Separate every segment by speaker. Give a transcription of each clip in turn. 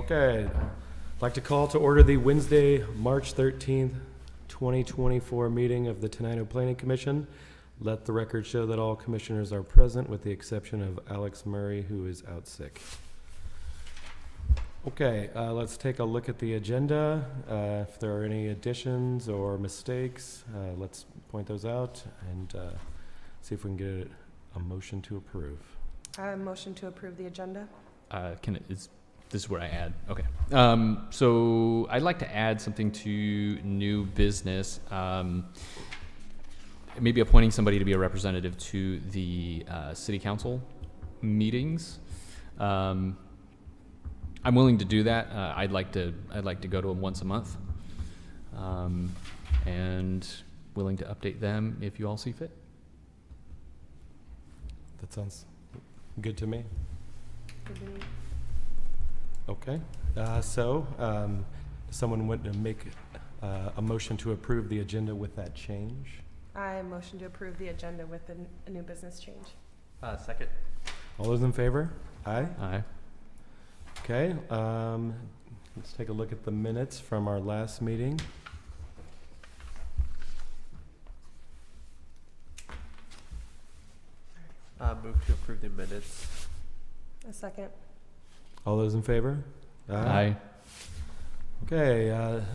Speaker 1: Okay, I'd like to call to order the Wednesday, March 13th, 2024 meeting of the Tenino Planning Commission. Let the record show that all commissioners are present with the exception of Alex Murray, who is out sick. Okay, let's take a look at the agenda. If there are any additions or mistakes, let's point those out and see if we can get a motion to approve.
Speaker 2: Motion to approve the agenda.
Speaker 3: This is where I add. Okay. So I'd like to add something to new business. Maybe appointing somebody to be a representative to the city council meetings. I'm willing to do that. I'd like to go to them once a month, and willing to update them if you all see fit.
Speaker 1: That sounds good to me.
Speaker 2: Good to me.
Speaker 1: Okay, so someone want to make a motion to approve the agenda with that change?
Speaker 2: I motion to approve the agenda with a new business change.
Speaker 4: Second.
Speaker 1: All those in favor? Aye.
Speaker 3: Aye.
Speaker 1: Okay, let's take a look at the minutes from our last meeting.
Speaker 4: Move to approve the minutes.
Speaker 2: A second.
Speaker 1: All those in favor?
Speaker 3: Aye.
Speaker 1: Okay,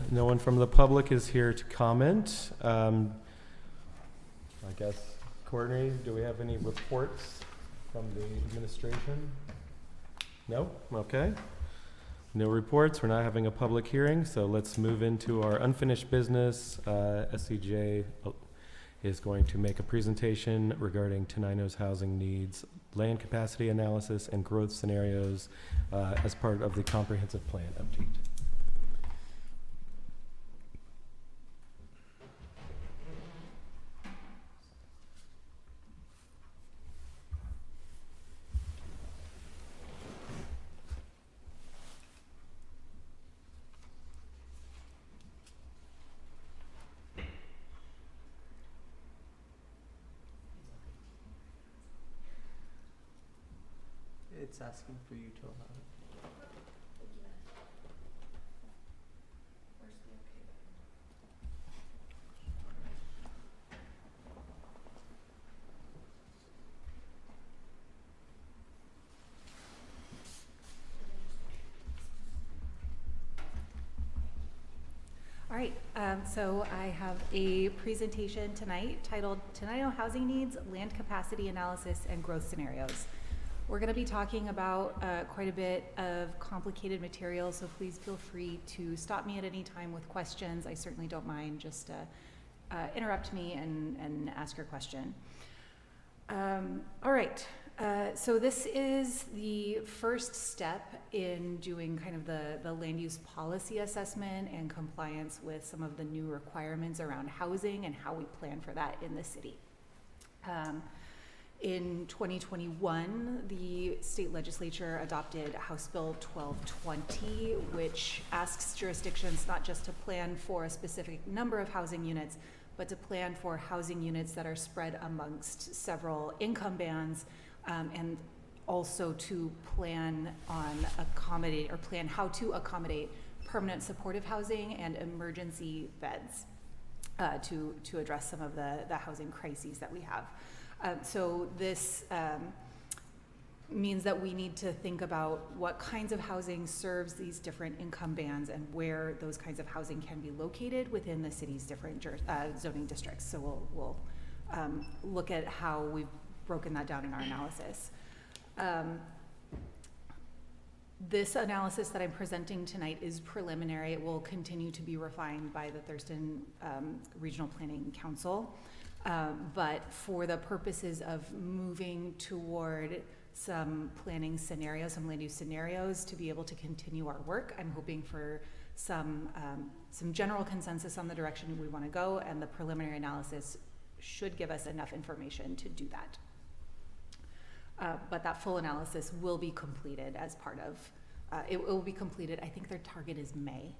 Speaker 1: no one from the public is here to comment. I guess, Courtney, do we have any reports from the administration? No? Okay. No reports. We're not having a public hearing, so let's move into our unfinished business. SCJ is going to make a presentation regarding Tenino's housing needs, land capacity analysis, and growth scenarios as part of the comprehensive plan update.
Speaker 4: It's asking for you to allow it.
Speaker 5: All right, so I have a presentation tonight titled Tenino Housing Needs, Land Capacity Analysis, and Growth Scenarios. We're going to be talking about quite a bit of complicated material, so please feel free to stop me at any time with questions. I certainly don't mind. Just interrupt me and ask your question. All right, so this is the first step in doing kind of the land use policy assessment and compliance with some of the new requirements around housing and how we plan for that in the city. In 2021, the state legislature adopted House Bill 1220, which asks jurisdictions not just to plan for a specific number of housing units, but to plan for housing units that are spread amongst several income bands, and also to plan on plan how to accommodate permanent supportive housing and emergency beds to address some of the housing crises that we have. So this means that we need to think about what kinds of housing serves these different income bands and where those kinds of housing can be located within the city's different zoning districts. So we'll look at how we've broken that down in our analysis. This analysis that I'm presenting tonight is preliminary. It will continue to be refined by the Thurston Regional Planning Council. But for the purposes of moving toward some planning scenarios, some land use scenarios to be able to continue our work, I'm hoping for some general consensus on the direction we want to go, and the preliminary analysis should give us enough information to do that. But that full analysis will be completed as part of, it will be completed, I think their target is May,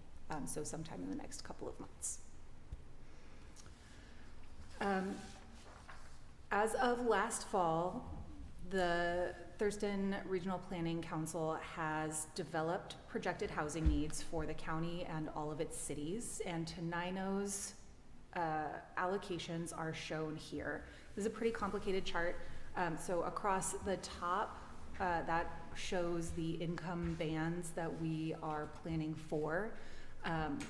Speaker 5: so sometime in the next couple of months. As of last fall, the Thurston Regional Planning Council has developed projected housing needs for the county and all of its cities, and Tenino's allocations are shown here. This is a pretty complicated chart. So across the top, that shows the income bands that we are planning for.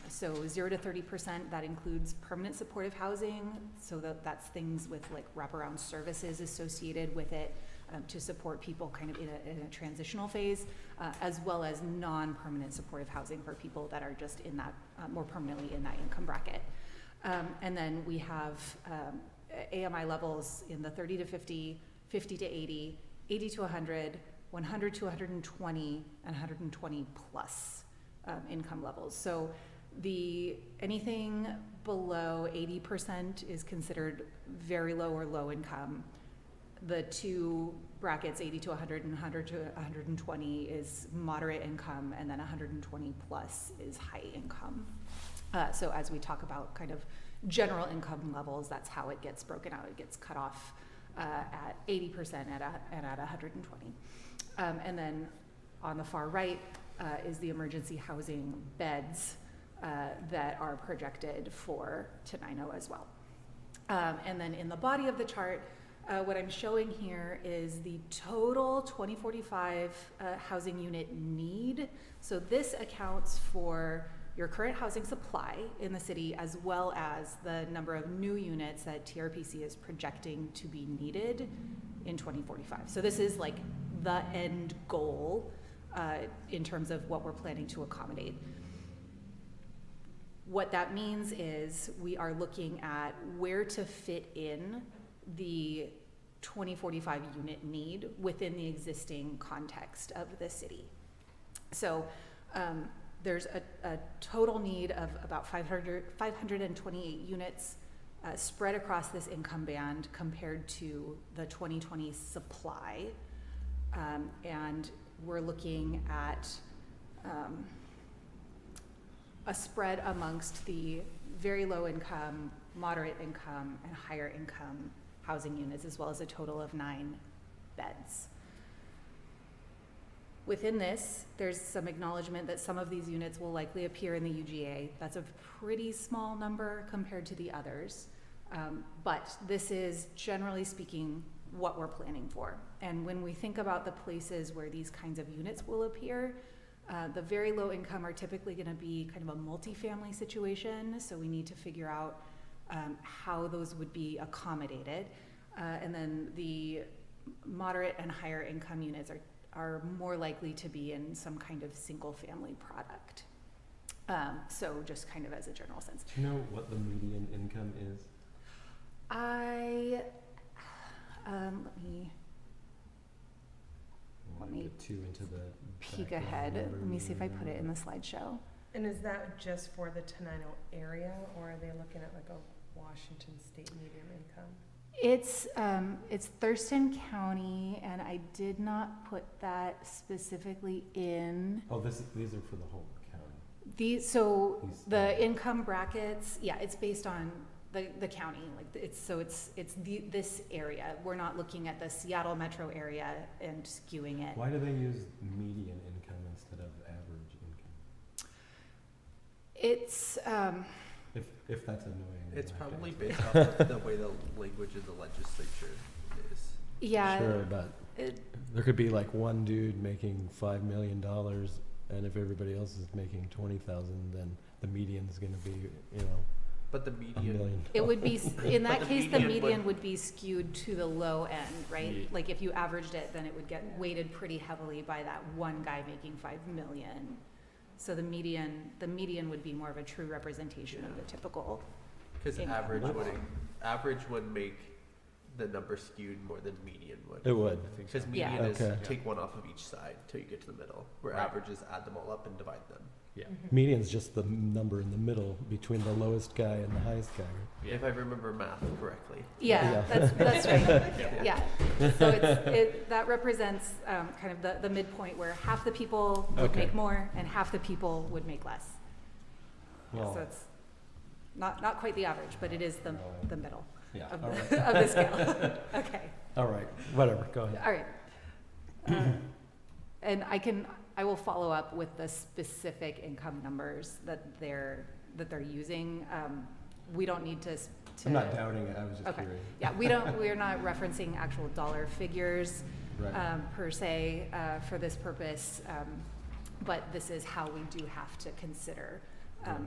Speaker 5: So 0 to 30%, that includes permanent supportive housing. So that's things with like wraparound services associated with it to support people kind of in a transitional phase, as well as non-permanent supportive housing for people that are just in that, more permanently in that income bracket. And then we have AMI levels in the 30 to 50, 50 to 80, 80 to 100, 100 to 120, and 120 plus income levels. So anything below 80% is considered very low or low income. The two brackets, 80 to 100 and 100 to 120, is moderate income, and then 120 plus is high income. So as we talk about kind of general income levels, that's how it gets broken out. It gets cut off at 80% and at 120. And then on the far right is the emergency housing beds that are projected for Tenino as well. And then in the body of the chart, what I'm showing here is the total 2045 housing unit need. So this accounts for your current housing supply in the city, as well as the number of new units that TRPC is projecting to be needed in 2045. So this is like the end goal in terms of what we're planning to accommodate. What that means is we are looking at where to fit in the 2045 unit need within the existing context of the city. So there's a total need of about 528 units spread across this income band compared to the 2020 supply. And we're looking at a spread amongst the very low income, moderate income, and higher income housing units, as well as a total of 9 beds. Within this, there's some acknowledgement that some of these units will likely appear in the UGA. That's a pretty small number compared to the others. But this is, generally speaking, what we're planning for. And when we think about the places where these kinds of units will appear, the very low income are typically going to be kind of a multifamily situation. So we need to figure out how those would be accommodated. And then the moderate and higher income units are more likely to be in some kind of single family product. So just kind of as a general sense.
Speaker 1: Do you know what the median income is?
Speaker 5: Let me
Speaker 1: get too into the
Speaker 5: peek
Speaker 1: background
Speaker 5: ahead.
Speaker 1: number.
Speaker 5: Let me see if I put it in the slideshow.
Speaker 2: And is that just for the Tenino area, or are they looking at like a Washington state median income?
Speaker 5: It's Thurston County, and I did not put that specifically in.
Speaker 1: Oh, these are for the whole county.
Speaker 5: The income brackets, yeah, it's based on the county, like this area. We're not looking at the Seattle metro area and skewing it.
Speaker 1: Why do they use median income instead of average income?
Speaker 5: It's
Speaker 1: if that's annoying.
Speaker 4: It's
Speaker 1: then I have to
Speaker 4: probably
Speaker 1: answer.
Speaker 4: based off of the way the language of the legislature is.
Speaker 5: yeah.
Speaker 1: Sure, but there could be like one dude making $5 million, and if everybody else is making 20,000, then the median's going to be,
Speaker 4: But the
Speaker 1: $1
Speaker 4: median,
Speaker 1: million.
Speaker 5: It would be, in that
Speaker 4: But the
Speaker 5: case, the
Speaker 4: median
Speaker 5: median
Speaker 4: would-
Speaker 5: would be skewed to the low end, right?
Speaker 3: Ye-
Speaker 5: Like if you averaged it, then it would get weighted pretty heavily by that one guy making 5 million. So the median would be more of a true representation of the typical.
Speaker 4: because
Speaker 5: income
Speaker 4: average would make the number skewed more than median would.
Speaker 1: It would.
Speaker 4: Because
Speaker 5: Yeah.
Speaker 4: median is
Speaker 1: Okay.
Speaker 4: take one off of each side till you get to the middle, where
Speaker 3: Right.
Speaker 4: averages add them all up and divide them.
Speaker 3: Yeah.
Speaker 1: Median's just the number in the middle between the lowest guy and the highest guy. Right?
Speaker 4: If I remember math correctly.
Speaker 5: Yeah,
Speaker 1: Yeah.
Speaker 5: that's right. Yeah. So that represents kind of the midpoint where half the people would
Speaker 1: Okay.
Speaker 5: make more and half the people would make less.
Speaker 1: Well,
Speaker 5: So it's not quite the average, but it is the middle
Speaker 1: yeah.
Speaker 5: of
Speaker 1: All right.
Speaker 5: the, of the scale. Okay.
Speaker 1: All right. Whatever. Go ahead.
Speaker 5: All right. And I will follow up with the specific income numbers that they're using. We don't need to.
Speaker 1: I'm not doubting it, I was just
Speaker 5: Okay.
Speaker 1: curious.
Speaker 5: Yeah, we're not referencing actual dollar figures,
Speaker 1: Right.
Speaker 5: per se, for this purpose. But this is how we do have to consider,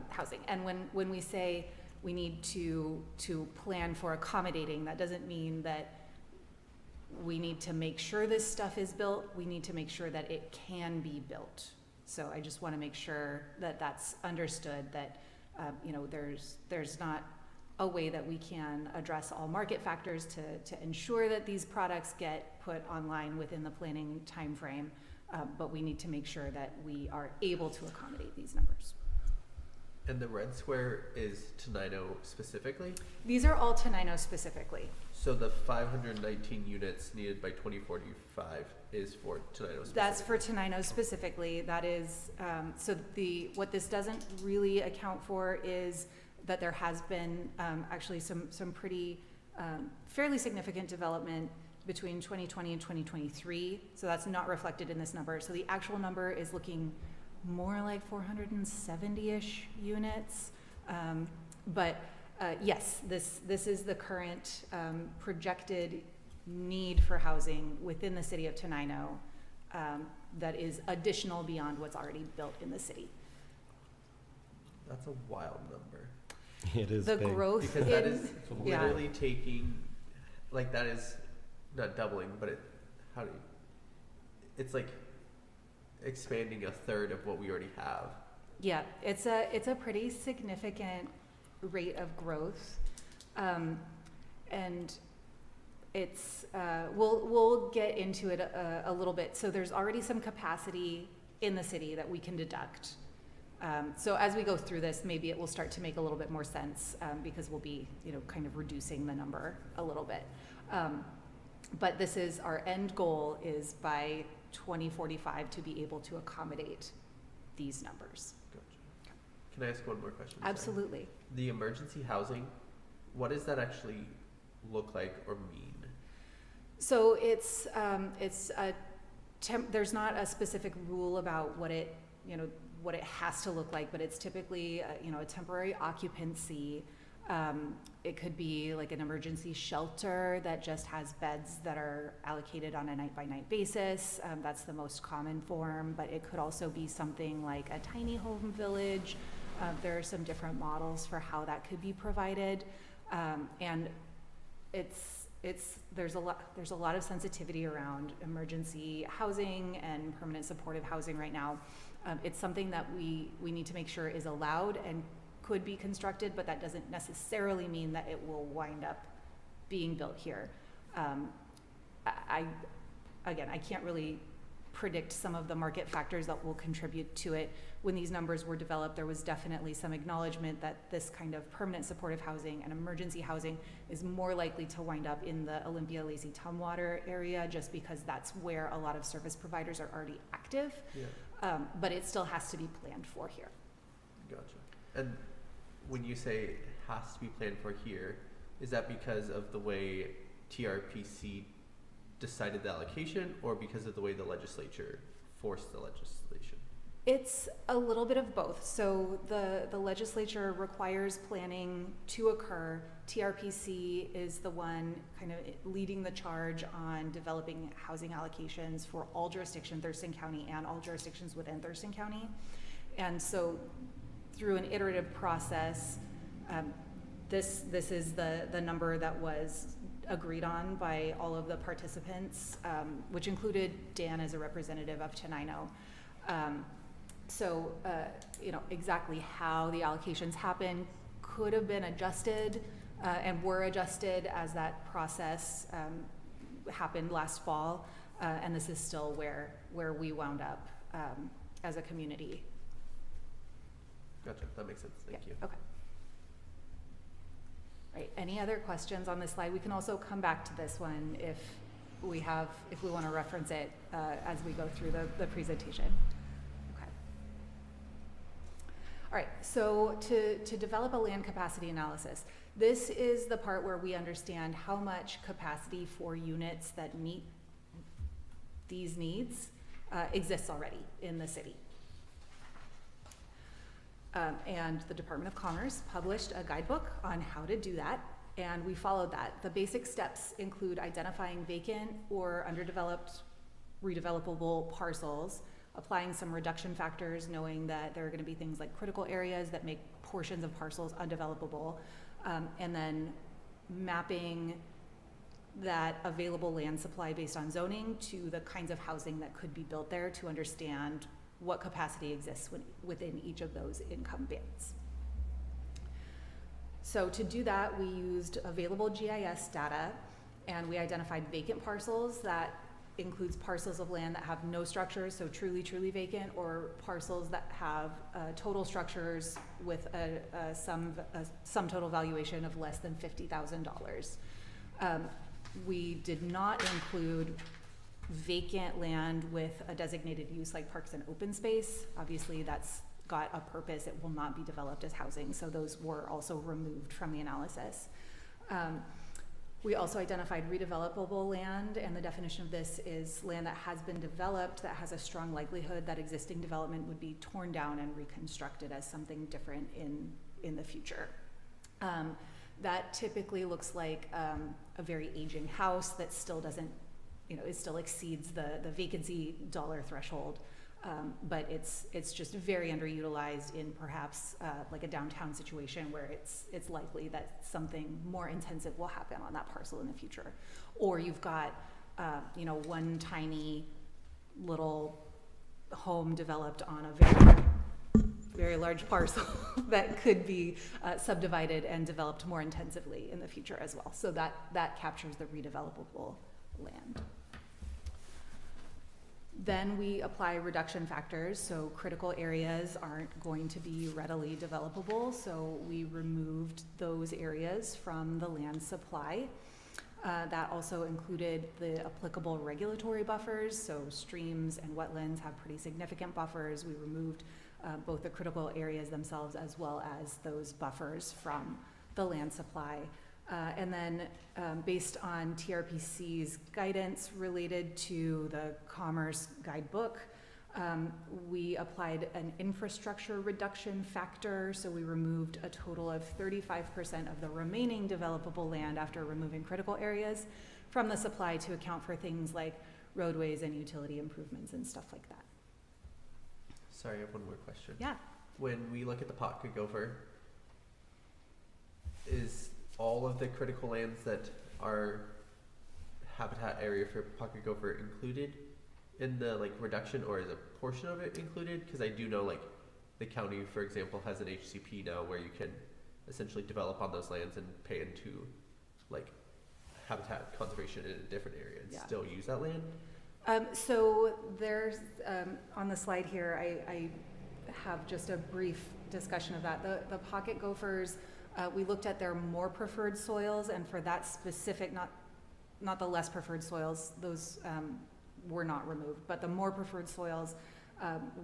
Speaker 5: housing. And when we say we need to plan for accommodating, that doesn't mean that we need to make sure this stuff is built. We need to make sure that it can be built. So I just want to make sure that that's understood, that, there's not a way that we can address all market factors to ensure that these products get put online within the planning timeframe. But we need to make sure that we are able to accommodate these numbers.
Speaker 4: And the red square is Tenino specifically?
Speaker 5: These are all Tenino specifically.
Speaker 4: So the 519 units needed by 2045 is for Tenino specifically?
Speaker 5: That's for Tenino specifically. That is, what this doesn't really account for is that there has been actually some pretty fairly significant development between 2020 and 2023. So that's not reflected in this number. So the actual number is looking more like 470-ish units. Yes, this is the current projected need for housing within the city of Tenino that is additional beyond what's already built in the city.
Speaker 4: That's a wild number.
Speaker 1: It is
Speaker 5: The
Speaker 1: big.
Speaker 5: growth
Speaker 4: Because that is
Speaker 5: yeah.
Speaker 4: literally taking, like, that is not doubling, but it's like expanding a third of what we already have.
Speaker 5: Yeah, it's a pretty significant rate of growth, and it's we'll get into it a little bit. So there's already some capacity in the city that we can deduct. So as we go through this, maybe it will start to make a little bit more sense, because we'll be kind of reducing the number a little bit. But this is our end goal, is by 2045 to be able to accommodate these numbers.
Speaker 4: Gotcha. Can I ask one more question? Sorry.
Speaker 5: Absolutely.
Speaker 4: The emergency housing, what does that actually look like or mean?
Speaker 5: So it's a there's not a specific rule about what it has to look like, but it's typically a temporary occupancy. It could be like an emergency shelter that just has beds that are allocated on a night-by-night basis. That's the most common form, but it could also be something like a tiny home village. There are some different models for how that could be provided, and there's a lot of sensitivity around emergency housing and permanent supportive housing right now. It's something that we need to make sure is allowed and could be constructed, but that doesn't necessarily mean that it will wind up being built here. I can't really predict some of the market factors that will contribute to it. When these numbers were developed, there was definitely some acknowledgement that this kind of permanent supportive housing and emergency housing is more likely to wind up in the Olympia Lazy Tumwater area, just because that's where a lot of service providers are already active.
Speaker 4: Yeah.
Speaker 5: But it still has to be planned for here.
Speaker 4: Gotcha. And when you say it has to be planned for here, is that because of the way TRPC decided the allocation, or because of the way the legislature forced the legislation?
Speaker 5: It's a little bit of both. So the legislature requires planning to occur. TRPC is the one kind of leading the charge on developing housing allocations for all jurisdictions, Thurston County, and all jurisdictions within Thurston County. And so through an iterative process, this is the number that was agreed on by all of the participants, which included Dan as a representative of Tenino. So exactly how the allocations happen could have been adjusted and were adjusted as that process happened last fall. And this is still where we wound up as a community.
Speaker 4: Gotcha. That makes sense. Thank you.
Speaker 5: Okay. Right. Any other questions on this slide? We can also come back to this one if we want to reference it as we go through the presentation. Okay. All right. So to develop a land capacity analysis, this is the part where we understand how much capacity for units that meet these needs exists already in the city. And the Department of Commerce published a guidebook on how to do that, and we followed that. The basic steps include identifying vacant or underdeveloped, redevelopable parcels, applying some reduction factors, knowing that there are gonna be things like critical areas that make portions of parcels undevelopable, and then mapping that available land supply based on zoning to the kinds of housing that could be built there to understand what capacity exists within each of those income bands. So to do that, we used available GIS data, and we identified vacant parcels. That includes parcels of land that have no structures, so truly vacant, or parcels that have total structures with a sum total valuation of less than $50,000. We did not include vacant land with a designated use like parks and open space. Obviously, that's got a purpose. It will not be developed as housing, so those were also removed from the analysis. We also identified redevelopable land, and the definition of this is land that has been developed that has a strong likelihood that existing development would be torn down and reconstructed as something different in the future. That typically looks like a very aging house that still doesn't, it still exceeds the vacancy dollar threshold, but it's just very underutilized in perhaps like a downtown situation where it's likely that something more intensive will happen on that parcel in the future. Or you've got one tiny little home developed on a very large parcel that could be subdivided and developed more intensively in the future as well. So that captures the redevelopable land. Then we apply reduction factors, so critical areas aren't going to be readily developable, so we removed those areas from the land supply. That also included the applicable regulatory buffers, so streams and wetlands have pretty significant buffers. We removed both the critical areas themselves as well as those buffers from the land supply. And then based on TRPC's guidance related to the Commerce Guidebook, we applied an infrastructure reduction factor. So we removed a total of 35% of the remaining developable land after removing critical areas from the supply to account for things like roadways and utility improvements and stuff like that.
Speaker 4: Sorry, I have one more question.
Speaker 5: Yeah.
Speaker 4: When we look at the Pocket Gopher, is all of the critical lands that are habitat area for Pocket Gopher included in the reduction, or is a portion of it included? Because I do know the county, for example, has an HCP now where you can essentially develop on those lands and pay into habitat conservation in a different area and still use that land.
Speaker 5: So there's on the slide here, I have just a brief discussion of that. The Pocket Gophers, we looked at their more preferred soils, and for that specific, not the less preferred soils, those were not removed, but the more preferred soils,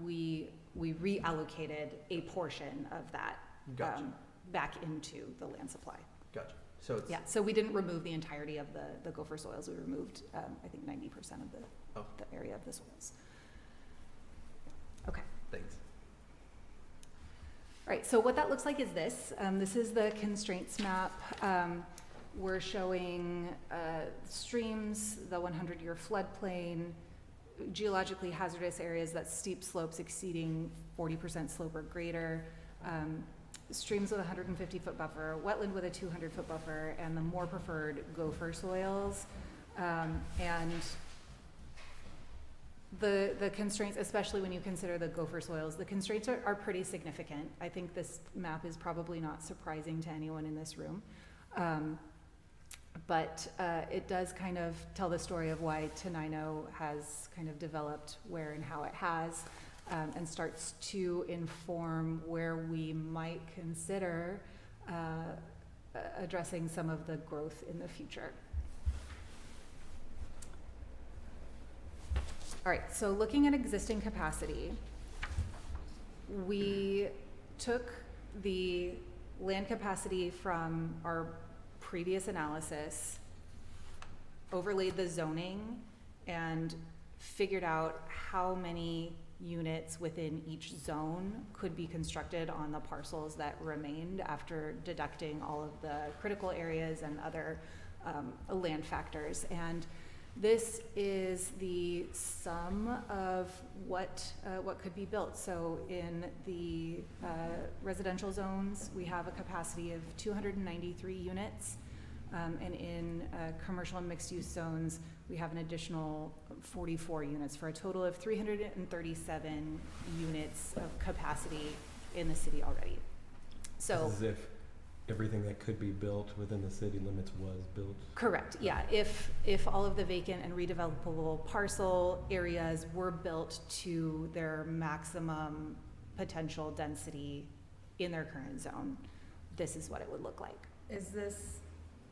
Speaker 5: we reallocated a portion of that back into the land supply.
Speaker 4: Gotcha. So it's
Speaker 5: so we didn't remove the entirety of the gopher soils. We removed, I think, 90% of the area of the soils. Okay.
Speaker 4: Thanks.
Speaker 5: All right, so what that looks like is this. This is the constraints map. We're showing streams, the 100-year floodplain, geologically hazardous areas, that's steep slopes exceeding 40% slope or greater, streams with a 150-foot buffer, wetland with a 200-foot buffer, and the more preferred gopher soils. And the constraints, especially when you consider the gopher soils, the constraints are pretty significant. I think this map is probably not surprising to anyone in this room. But it does kind of tell the story of why Tenino has kind of developed where and how it has, and starts to inform where we might consider addressing some of the growth in the future. All right, so looking at existing capacity, we took the land capacity from our previous analysis, overlaid the zoning, and figured out how many units within each zone could be constructed on the parcels that remained after deducting all of the critical areas and other land factors. And this is the sum of what could be built. So in the residential zones, we have a capacity of 293 units. And in commercial and mixed use zones, we have an additional 44 units for a total of 337 units of capacity in the city already. So
Speaker 1: As if everything that could be built within the city limits was built.
Speaker 5: correct, yeah. If all of the vacant and redevelopable parcel areas were built to their maximum potential density in their current zone, this is what it would look like.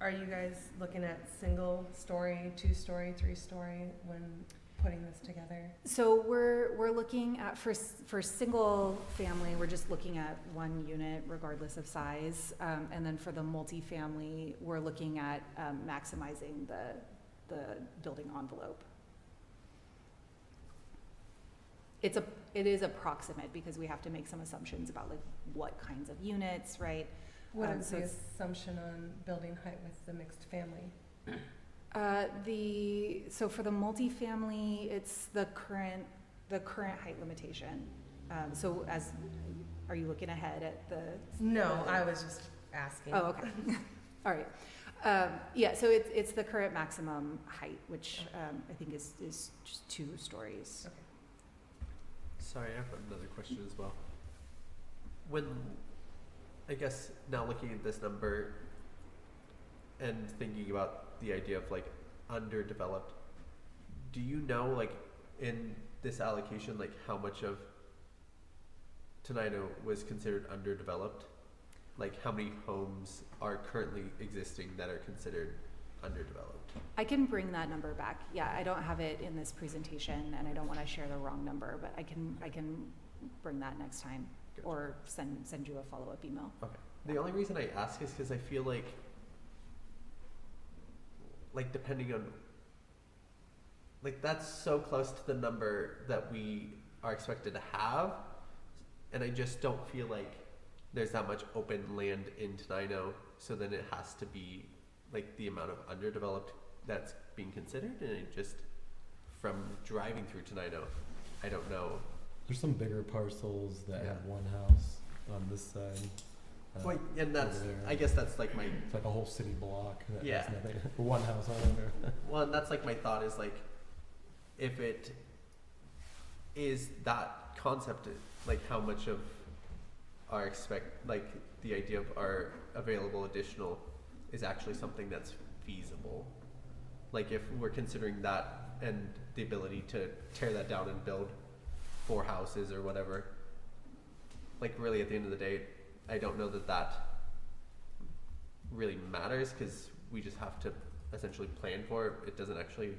Speaker 2: Are you guys looking at single story, 2-story, 3-story when putting this together?
Speaker 5: So we're looking at, for single family, we're just looking at one unit regardless of size. And then for the multifamily, we're looking at maximizing the building envelope. It is approximate because we have to make some assumptions about like what kinds of units, right?
Speaker 2: What is
Speaker 5: so
Speaker 2: the
Speaker 5: it's-
Speaker 2: assumption on building height with the mixed family?
Speaker 5: So for the multifamily, it's the current height limitation. Are you looking ahead at the?
Speaker 2: No, I was just asking.
Speaker 5: Oh, okay. All right. Yeah, so it's the current maximum height, which I think is just 2 stories.
Speaker 2: Okay.
Speaker 4: Sorry, I have another question as well. When, I guess, now looking at this number and thinking about the idea of like underdeveloped, do you know, like, in this allocation, like how much of Tenino was considered underdeveloped? Like how many homes are currently existing that are considered underdeveloped?
Speaker 5: I can bring that number back. Yeah, I don't have it in this presentation, and I don't want to share the wrong number, but I can bring that next time,
Speaker 4: Gotcha.
Speaker 5: or send you a follow-up email.
Speaker 4: Okay. The only reason I ask is because I feel like depending on, like, that's so close to the number that we are expected to have, and I just don't feel like there's that much open land in Tenino, so then it has to be like the amount of underdeveloped that's being considered, and it just, from driving through Tenino, I don't know.
Speaker 1: There's some bigger parcels that
Speaker 4: Yeah.
Speaker 1: have one house on this side.
Speaker 4: Well, and that's,
Speaker 1: over there.
Speaker 4: I guess that's like my,
Speaker 1: It's like a whole city block that
Speaker 4: Yeah.
Speaker 1: has nothing, one house on it.
Speaker 4: well, and that's like my thought is like, if it is that concept, like how much of our like the idea of our available additional is actually something that's feasible. Like if we're considering that and the ability to tear that down and build 4 houses or whatever, like really at the end of the day, I don't know that really matters, because we just have to essentially plan for it. It doesn't actually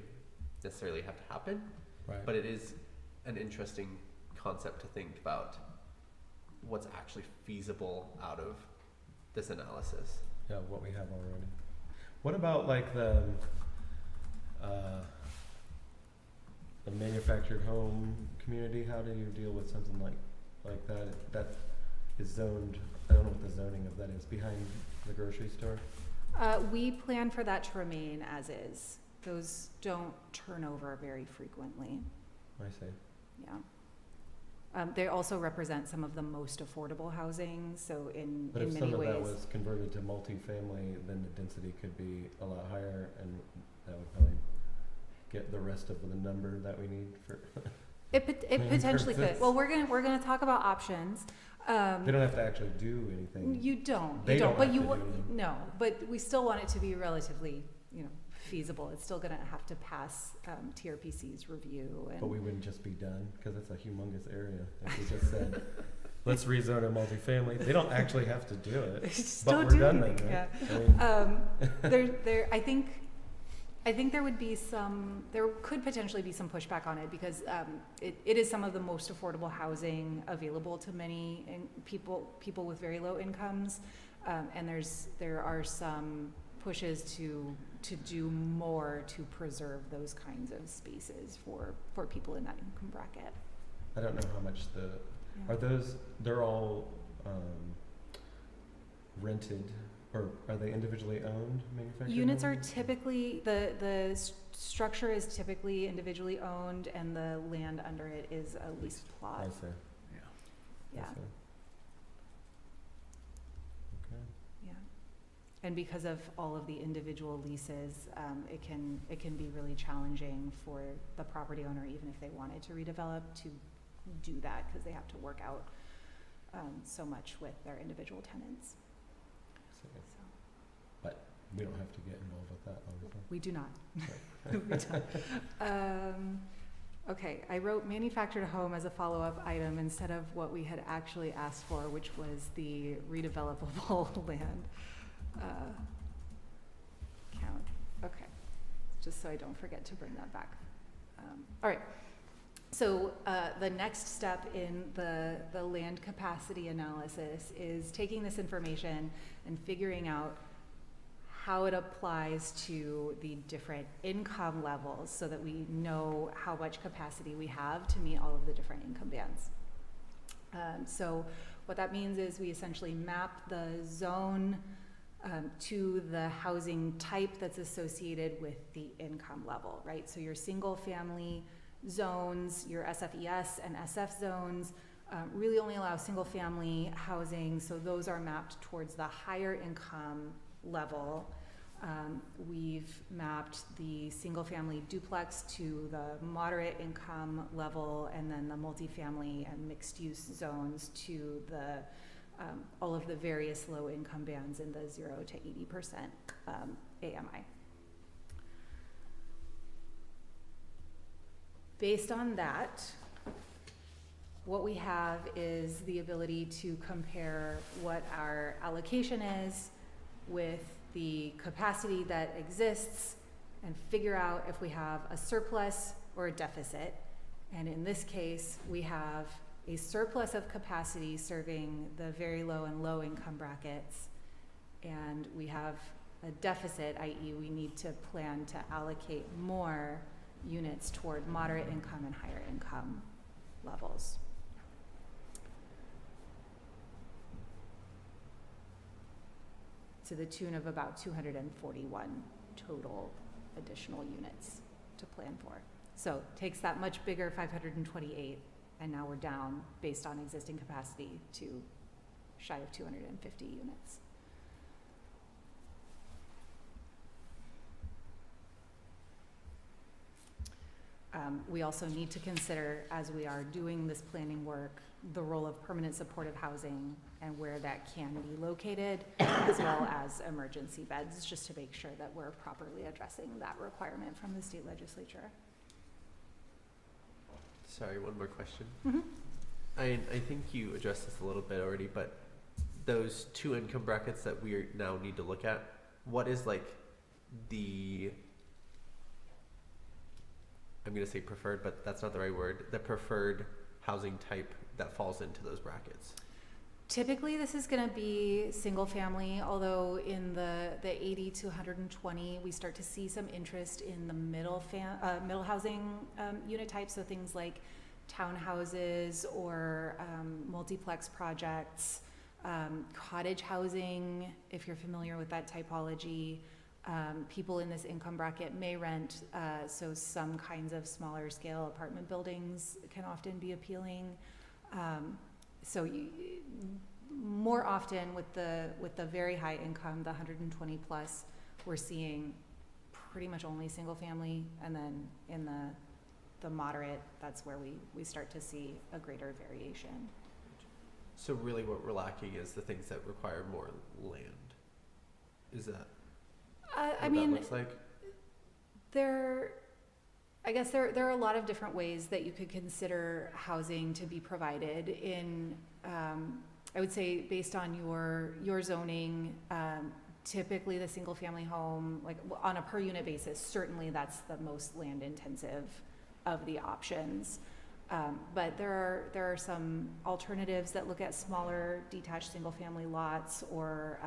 Speaker 4: necessarily have to happen,
Speaker 1: Right.
Speaker 4: but it is an interesting concept to think about what's actually feasible out of this analysis.
Speaker 1: Yeah, what we have already. What about like the manufactured home community? How do you deal with something like that? That is zoned, I don't know what the zoning of that is, behind the grocery store?
Speaker 5: We plan for that to remain as is. Those don't turn over very frequently.
Speaker 1: I see.
Speaker 5: Yeah. They also represent some of the most affordable housing, so in
Speaker 1: But if
Speaker 5: many
Speaker 1: some of
Speaker 5: ways.
Speaker 1: that was converted to multifamily, then the density could be a lot higher, and that would probably get the rest of the number that we need for.
Speaker 5: It potentially could.
Speaker 1: purposes.
Speaker 5: Well, we're gonna talk about options.
Speaker 1: They don't have to actually do anything.
Speaker 5: You don't.
Speaker 1: They
Speaker 5: You don't.
Speaker 1: don't
Speaker 5: But
Speaker 1: have
Speaker 5: you
Speaker 1: to do anything.
Speaker 5: no. But we still want it to be relatively, feasible. It's still gonna have to pass TRPC's review. And
Speaker 1: But we wouldn't just be done, because it's a humongous area. Like we just said, let's rezone a multifamily. They don't actually have to do it,
Speaker 5: Just
Speaker 1: but
Speaker 5: don't
Speaker 1: we're
Speaker 5: do
Speaker 1: done
Speaker 5: anything,
Speaker 1: then,
Speaker 5: yeah.
Speaker 1: right? I mean,
Speaker 5: I think there would be there could potentially be some pushback on it, because it is some of the most affordable housing available to many people with very low incomes, and there are some pushes to do more to preserve those kinds of spaces for people in that income bracket.
Speaker 1: I don't know how much
Speaker 5: Yeah.
Speaker 1: are those, they're all rented, or are they individually owned manufactured
Speaker 5: Units are
Speaker 1: homes?
Speaker 5: typically, structure is typically individually owned, and the land under it is a leased plot.
Speaker 1: I see.
Speaker 5: Yeah,
Speaker 1: I see. Okay.
Speaker 5: yeah. And because of all of the individual leases, it can be really challenging for the property owner, even if they wanted to redevelop, to do that, because they have to work out so much with their individual tenants.
Speaker 1: So,
Speaker 5: So
Speaker 1: but we don't have to get involved with that, obviously.
Speaker 5: we do not. We don't. Okay, I wrote manufactured home as a follow-up item instead of what we had actually asked for, which was the redevelopable land count. Okay, just so I don't forget to bring that back. All right. So the next step in the land capacity analysis is taking this information and figuring out how it applies to the different income levels so that we know how much capacity we have to meet all of the different income bands. So what that means is we essentially map the zone to the housing type that's associated with the income level, right? So your single family zones, your SFES and SF zones really only allow single family housing, so those are mapped towards the higher income level. We've mapped the single family duplex to the moderate income level, and then the multifamily and mixed use zones to the all of the various low income bands in the 0 to 80% AMI. Based on that, what we have is the ability to compare what our allocation is with the capacity that exists and figure out if we have a surplus or a deficit. And in this case, we have a surplus of capacity serving the very low and low income brackets, and we have a deficit, i.e. we need to plan to allocate more units toward moderate income and higher income levels. To the tune of about 241 total additional units to plan for. So takes that much bigger 528, and now we're down based on existing capacity to shy of 250 units. We also need to consider, as we are doing this planning work, the role of permanent supportive housing and where that can be located, as well as emergency beds, just to make sure that we're properly addressing that requirement from the state legislature.
Speaker 4: Sorry, one more question.
Speaker 5: Mm-hmm.
Speaker 4: I think you addressed this a little bit already, but those two income brackets that we now need to look at, what is like the, I'm going to say preferred, but that's not the right word, the preferred housing type that falls into those brackets?
Speaker 5: Typically, this is going to be single family, although in the 80 to 120, we start to see some interest in the middle housing unit types, so things like townhouses or multiplex projects, cottage housing, if you're familiar with that typology. People in this income bracket may rent, so some kinds of smaller scale apartment buildings can often be appealing. More often with the very high income, the 120 plus, we're seeing pretty much only single family, and then in the moderate, that's where we start to see a greater variation.
Speaker 4: So really what we're lacking is the things that require more land. Is that
Speaker 5: I
Speaker 4: what
Speaker 5: mean,
Speaker 4: that looks like?
Speaker 5: I guess there are a lot of different ways that you could consider housing to be provided in, I would say based on your zoning, typically the single family home, like on a per unit basis, certainly that's the most land intensive of the options. But there are some alternatives that look at smaller detached single family lots, or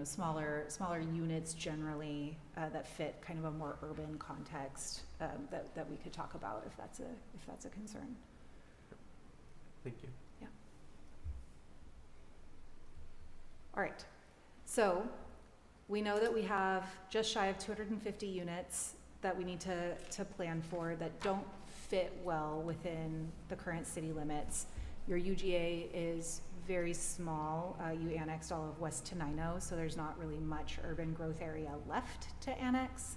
Speaker 5: smaller units generally, that fit kind of a more urban context, that we could talk about if that's a concern.
Speaker 4: Thank you.
Speaker 5: All right, so we know that we have just shy of 250 units that we need to plan for that don't fit well within the current city limits. Your UGA is very small. You annexed all of West Tenino, so there's not really much urban growth area left to annex.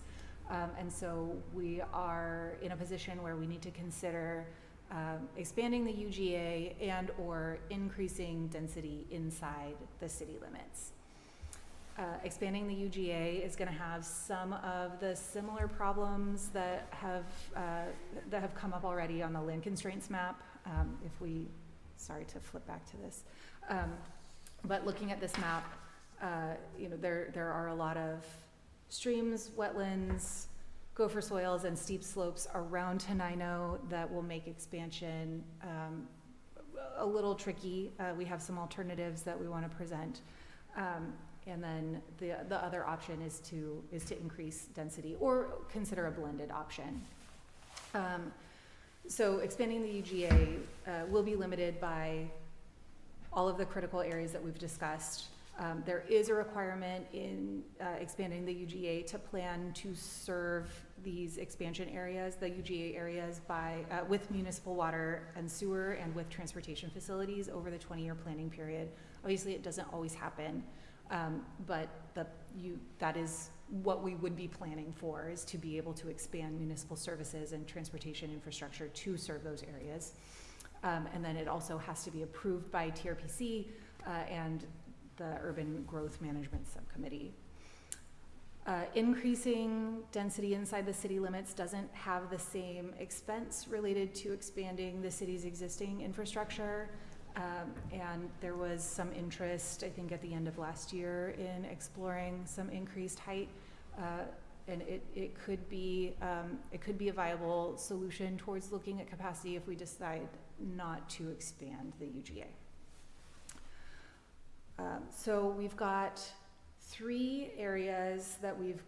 Speaker 5: And so we are in a position where we need to consider expanding the UGA and or increasing density inside the city limits. Expanding the UGA is going to have some of the similar problems that have come up already on the land constraints map. Sorry to flip back to this, but looking at this map, there are a lot of streams, wetlands, gopher soils, and steep slopes around Tenino that will make expansion a little tricky. We have some alternatives that we want to present, and then the other option is to increase density or consider a blended option. So expanding the UGA will be limited by all of the critical areas that we've discussed. There is a requirement in expanding the UGA to plan to serve these expansion areas, the UGA areas, with municipal water and sewer and with transportation facilities over the 20-year planning period. Obviously, it doesn't always happen, but that is what we would be planning for, is to be able to expand municipal services and transportation infrastructure to serve those areas. And then it also has to be approved by TRPC and the Urban Growth Management Subcommittee. Increasing density inside the city limits doesn't have the same expense related to expanding the city's existing infrastructure. And there was some interest, I think, at the end of last year in exploring some increased height. And it could be a viable solution towards looking at capacity if we decide not to expand the UGA. So we've got 3 areas that we've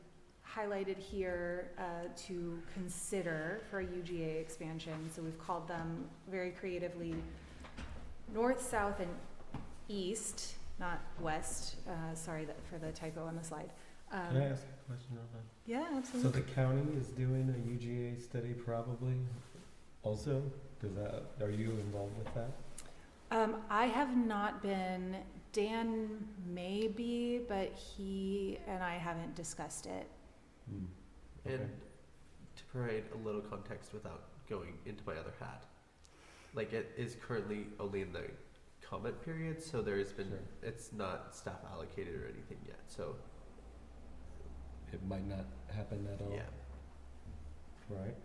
Speaker 5: highlighted here to consider for a UGA expansion. So we've called them very creatively north, south, and east, not west. Sorry for the typo on the slide.
Speaker 1: Can I ask a question real quick?
Speaker 5: Yeah,
Speaker 1: So
Speaker 5: absolutely.
Speaker 1: the county is doing a UGA study probably also? Are you involved with that?
Speaker 5: I have not been. Dan may be, but he and I haven't discussed it.
Speaker 1: Okay.
Speaker 4: And to provide a little context without going into my other hat, like it is currently only in the comment period, so there's been,
Speaker 1: Sure.
Speaker 4: it's not staff allocated or anything yet, so
Speaker 1: It might not happen at all.
Speaker 4: yeah.
Speaker 1: Right,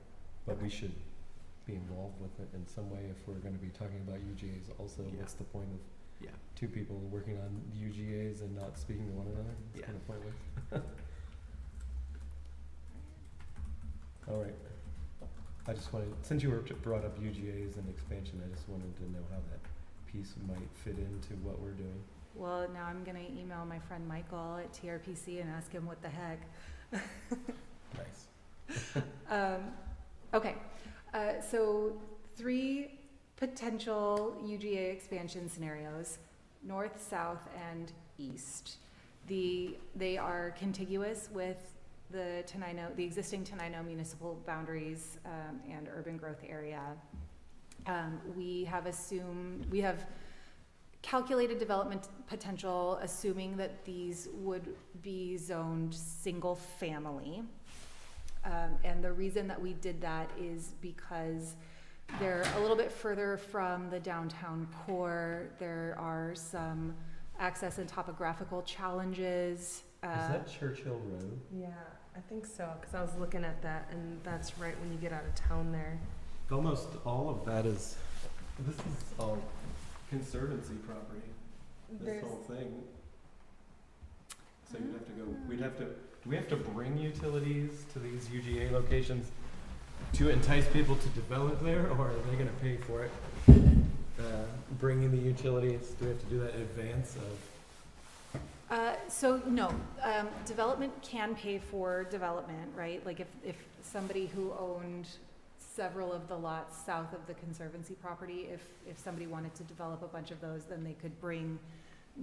Speaker 1: but we should be involved with it in some way if we're gonna be talking about UGAs also.
Speaker 4: Yeah.
Speaker 1: What's the point of
Speaker 4: Yeah.
Speaker 1: 2 people working on UGAs and not speaking to one another? It's
Speaker 4: Yeah.
Speaker 1: kinda pointless. All right, I just wanted, since you brought up UGAs and expansion, I just wanted to know how that piece might fit into what we're doing.
Speaker 5: Well, now I'm gonna email my friend Michael at TRPC and ask him what the heck.
Speaker 1: Nice.
Speaker 5: Okay, so 3 potential UGA expansion scenarios: north, south, and east. They are contiguous with the existing Tenino municipal boundaries and urban growth area. We have calculated development potential, assuming that these would be zoned single family. And the reason that we did that is because they're a little bit further from the downtown core. There are some access and topographical challenges.
Speaker 1: Is that Churchill Road?
Speaker 2: Yeah, I think so, because I was looking at that, and that's right when you get out of town there.
Speaker 1: Almost all of that is, this is all conservancy property, this
Speaker 2: There's-
Speaker 1: whole thing. So you'd have to go, do we have to bring utilities to these UGA locations to entice people to develop there, or are they gonna pay for it? Bringing the utilities, do we have to do that in advance of
Speaker 5: So no, development can pay for development, right? Like if somebody who owned several of the lots south of the Conservancy property, if somebody wanted to develop a bunch of those, then they could bring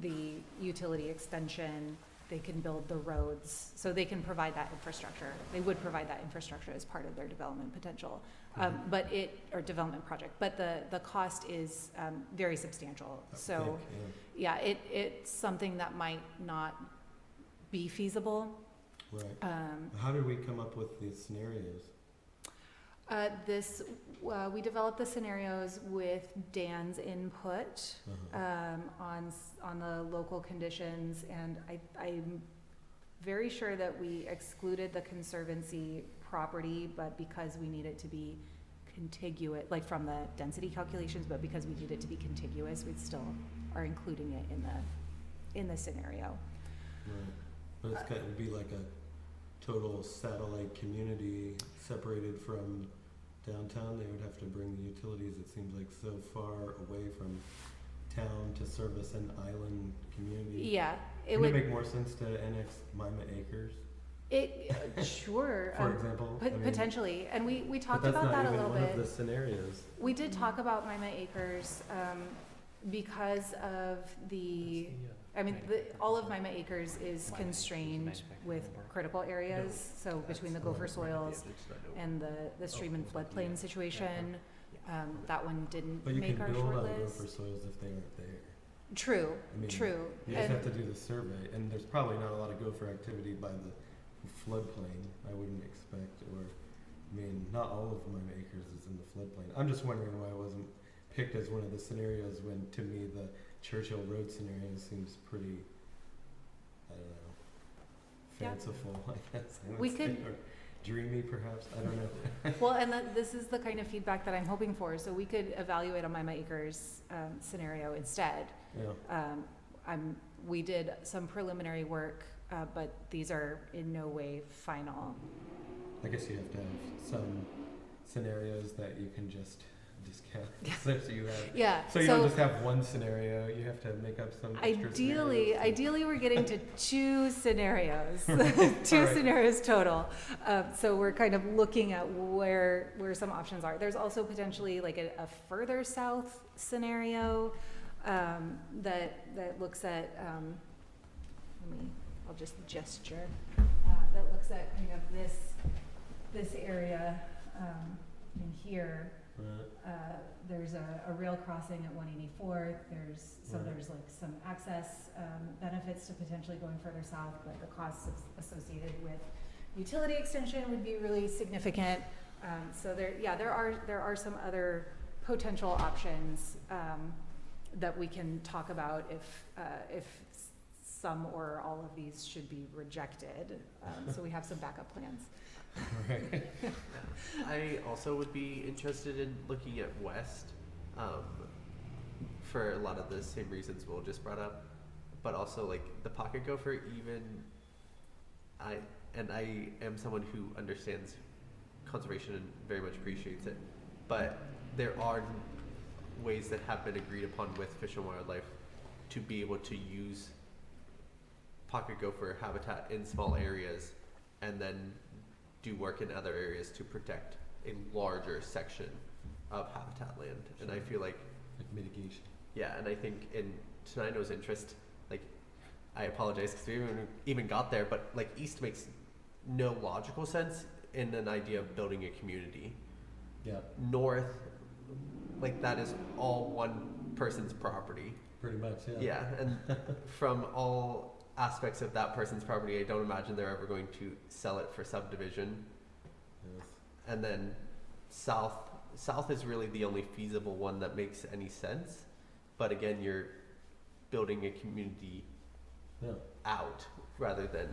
Speaker 5: the utility extension, they can build the roads, so they can provide that infrastructure. They would provide that infrastructure as part of their development potential, or development project, but the cost is very substantial. So yeah, it's something that might not be feasible.
Speaker 1: Right. How did we come up with these scenarios?
Speaker 5: We developed the scenarios with Dan's input on the local conditions, and I'm very sure that we excluded the Conservancy property, but because we need it to be contiguous, like from the density calculations, but because we need it to be contiguous, we still are including it in the scenario.
Speaker 1: Right. But it's kind of be like a total satellite community separated from downtown. They would have to bring the utilities, it seems like, so far away from town to service an island community.
Speaker 5: Yeah,
Speaker 1: Would it make more sense to annex Mima Acres,
Speaker 5: sure.
Speaker 1: for example? I mean,
Speaker 5: Potentially, and we talked
Speaker 1: but that's
Speaker 5: about
Speaker 1: not
Speaker 5: that a
Speaker 1: even
Speaker 5: little
Speaker 1: one
Speaker 5: bit.
Speaker 1: of the scenarios.
Speaker 5: We did talk about Mima Acres because of the, I mean, all of Mima Acres is constrained with critical areas, so between the gopher soils and the stream and floodplain situation, that one didn't
Speaker 1: But you
Speaker 5: make
Speaker 1: can
Speaker 5: our
Speaker 1: build
Speaker 5: short
Speaker 1: on
Speaker 5: list.
Speaker 1: gopher soils if they aren't there.
Speaker 5: True,
Speaker 1: I mean,
Speaker 5: true.
Speaker 1: You just
Speaker 5: And-
Speaker 1: have to do the survey, and there's probably not a lot of gopher activity by the floodplain, I wouldn't expect, or, I mean, not all of Mima Acres is in the floodplain. I'm just wondering why it wasn't picked as one of the scenarios when, to me, the Churchill Road scenario seems pretty, I don't know,
Speaker 5: Yeah.
Speaker 1: fanciful, I guess. I would
Speaker 5: We
Speaker 1: say,
Speaker 5: could-
Speaker 1: or dreamy, perhaps, I don't know.
Speaker 5: Well, and this is the kind of feedback that I'm hoping for, so we could evaluate a Mima Acres scenario instead.
Speaker 1: Yeah.
Speaker 5: We did some preliminary work, but these are in no way final.
Speaker 1: I guess you have to have some scenarios that you can just discount. So you have,
Speaker 5: Yeah,
Speaker 1: so you don't just have one scenario, you have to make up some extra scenarios.
Speaker 5: ideally we're getting to two scenarios, two
Speaker 1: Alright.
Speaker 5: scenarios total. So we're kind of looking at where some options are. There's also potentially like a further south scenario that looks at, I'll just gesture, that looks at kind of this area in here.
Speaker 1: Right.
Speaker 5: There's a rail crossing at 184th. There's like some access benefits to potentially going further south, but the costs associated with utility extension would be really significant. So there are some other potential options that we can talk about if some or all of these should be rejected. So we have some backup plans.
Speaker 1: Right.
Speaker 4: I also would be interested in looking at west, for a lot of the same reasons Will just brought up, but also like the pocket gopher. Even I am someone who understands conservation and very much appreciates it, but there are ways that have been agreed upon with Fish and Wildlife to be able to use pocket gopher habitat in small areas and then do work in other areas to protect a larger section of habitat land. And I feel like
Speaker 1: mitigation.
Speaker 4: Yeah, and I think in Tenino's interest, like, I apologize because we haven't even got there, but like east makes no logical sense in an idea of building a community.
Speaker 1: Yeah.
Speaker 4: North, like that is all one person's property.
Speaker 1: Pretty much, yeah.
Speaker 4: Yeah, and from all aspects of that person's property, I don't imagine they're ever going to sell it for subdivision.
Speaker 1: Yes.
Speaker 4: And then south is really the only feasible one that makes any sense. But again, you're building a community out rather than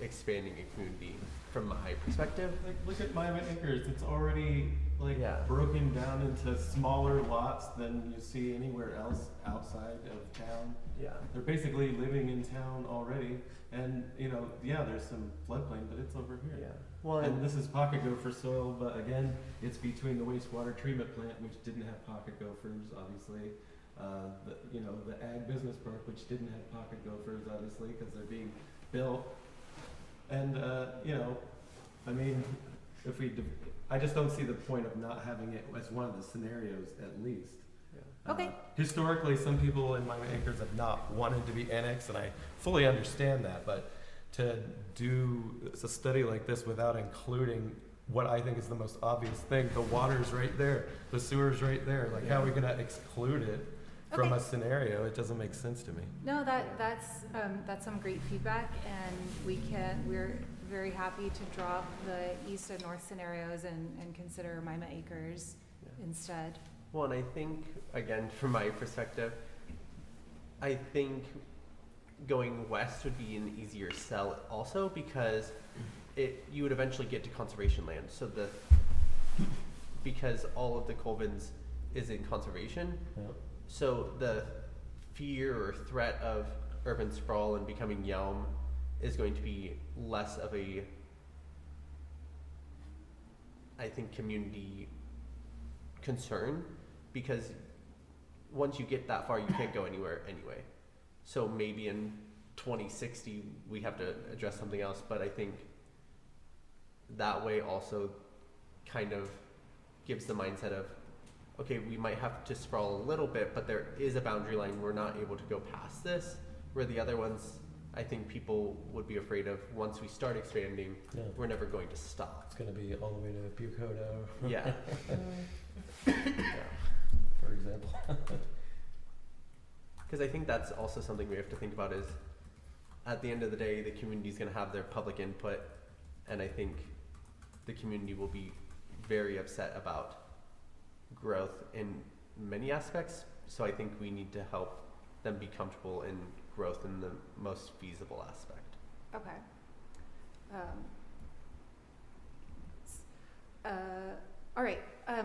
Speaker 4: expanding a community from my perspective.
Speaker 1: Like, look at Mima Acres. It's already
Speaker 4: Yeah.
Speaker 1: broken down into smaller lots than you see anywhere else outside of town.
Speaker 4: Yeah.
Speaker 1: They're basically living in town already, and there's some floodplain, but it's over here.
Speaker 4: Yeah. Well,
Speaker 1: And this is pocket gopher soil, but again, it's between the wastewater treatment plant, which didn't have pocket gophers, obviously. the ag business park, which didn't have pocket gophers, obviously, because they're being built. And, I mean, I just don't see the point of not having it as one of the scenarios at least.
Speaker 4: Yeah.
Speaker 5: Okay.
Speaker 1: Historically, some people in Miami Acres have not wanted to be annexed, and I fully understand that, but to do a study like this without including what I think is the most obvious thing, the water's right there, the sewer's right there, like how are we gonna exclude it from
Speaker 5: Okay.
Speaker 1: a scenario? It doesn't make sense to me.
Speaker 5: No, that's some great feedback, and we're very happy to drop the east and north scenarios and consider Mima Acres
Speaker 4: Yeah.
Speaker 5: instead.
Speaker 4: Well, and I think, again, from my perspective, I think going west would be an easier sell also because you would eventually get to conservation land. So because all of the Colvins is in conservation,
Speaker 1: Yep.
Speaker 4: so the fear or threat of urban sprawl and becoming Yelm is going to be less of a, I think, community concern, because once you get that far, you can't go anywhere anyway. So maybe in 2060 we have to address something else, but I think that way also kind of gives the mindset of, okay, we might have to sprawl a little bit, but there is a boundary line. We're not able to go past this, where the other ones, I think people would be afraid of, once we start expanding,
Speaker 1: Yeah.
Speaker 4: we're never going to stop.
Speaker 1: It's gonna be all the way to Bucoto,
Speaker 4: Yeah.
Speaker 1: for example.
Speaker 4: Because I think that's also something we have to think about is, at the end of the day, the community is going to have their public input, and I think the community will be very upset about growth in many aspects. So I think we need to help them be comfortable in growth in the most feasible aspect.
Speaker 5: Okay. All right.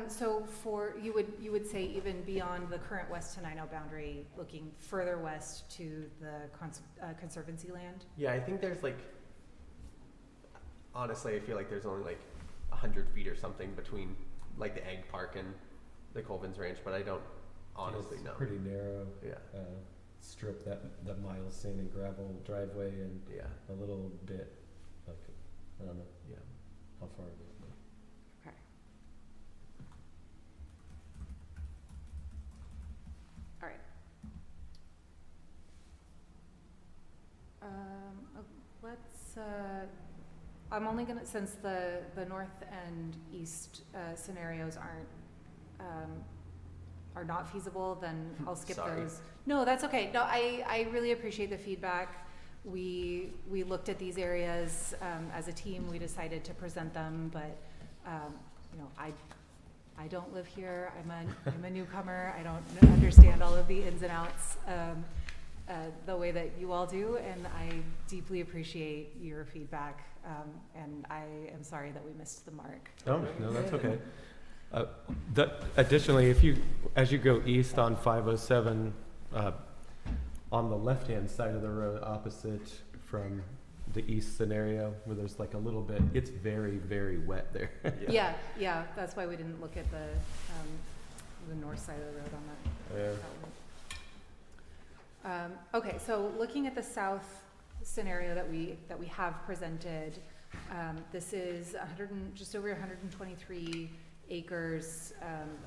Speaker 5: So you would say even beyond the current West Tenino boundary, looking further west to the conservancy land?
Speaker 4: Yeah, I think there's honestly, I feel like there's only 100 feet or something between the egg park and the Colvins Ranch, but I don't honestly know.
Speaker 1: It's pretty narrow
Speaker 4: Yeah.
Speaker 1: strip, that mile sand and gravel driveway, and
Speaker 4: Yeah.
Speaker 1: a little bit, I don't know
Speaker 4: Yeah.
Speaker 1: how far it is. But.
Speaker 5: Okay. All right. Let's, I'm only gonna, since the north and east scenarios are not feasible, then I'll skip
Speaker 4: Sorry.
Speaker 5: those. No, that's okay. No, I really appreciate the feedback. We looked at these areas as a team. We decided to present them, but I don't live here. I'm a newcomer. I don't understand all of the ins and outs the way that you all do, and I deeply appreciate your feedback. And I am sorry that we missed the mark.
Speaker 1: Oh, no, that's okay. Additionally, as you go east on 507, on the left-hand side of the road opposite from the east scenario, where there's a little bit, it's very, very wet there.
Speaker 5: Yeah. That's why we didn't look at the north side of the road on that.
Speaker 1: Yeah.
Speaker 5: Okay, so looking at the south scenario that we have presented, this is just over 123 acres,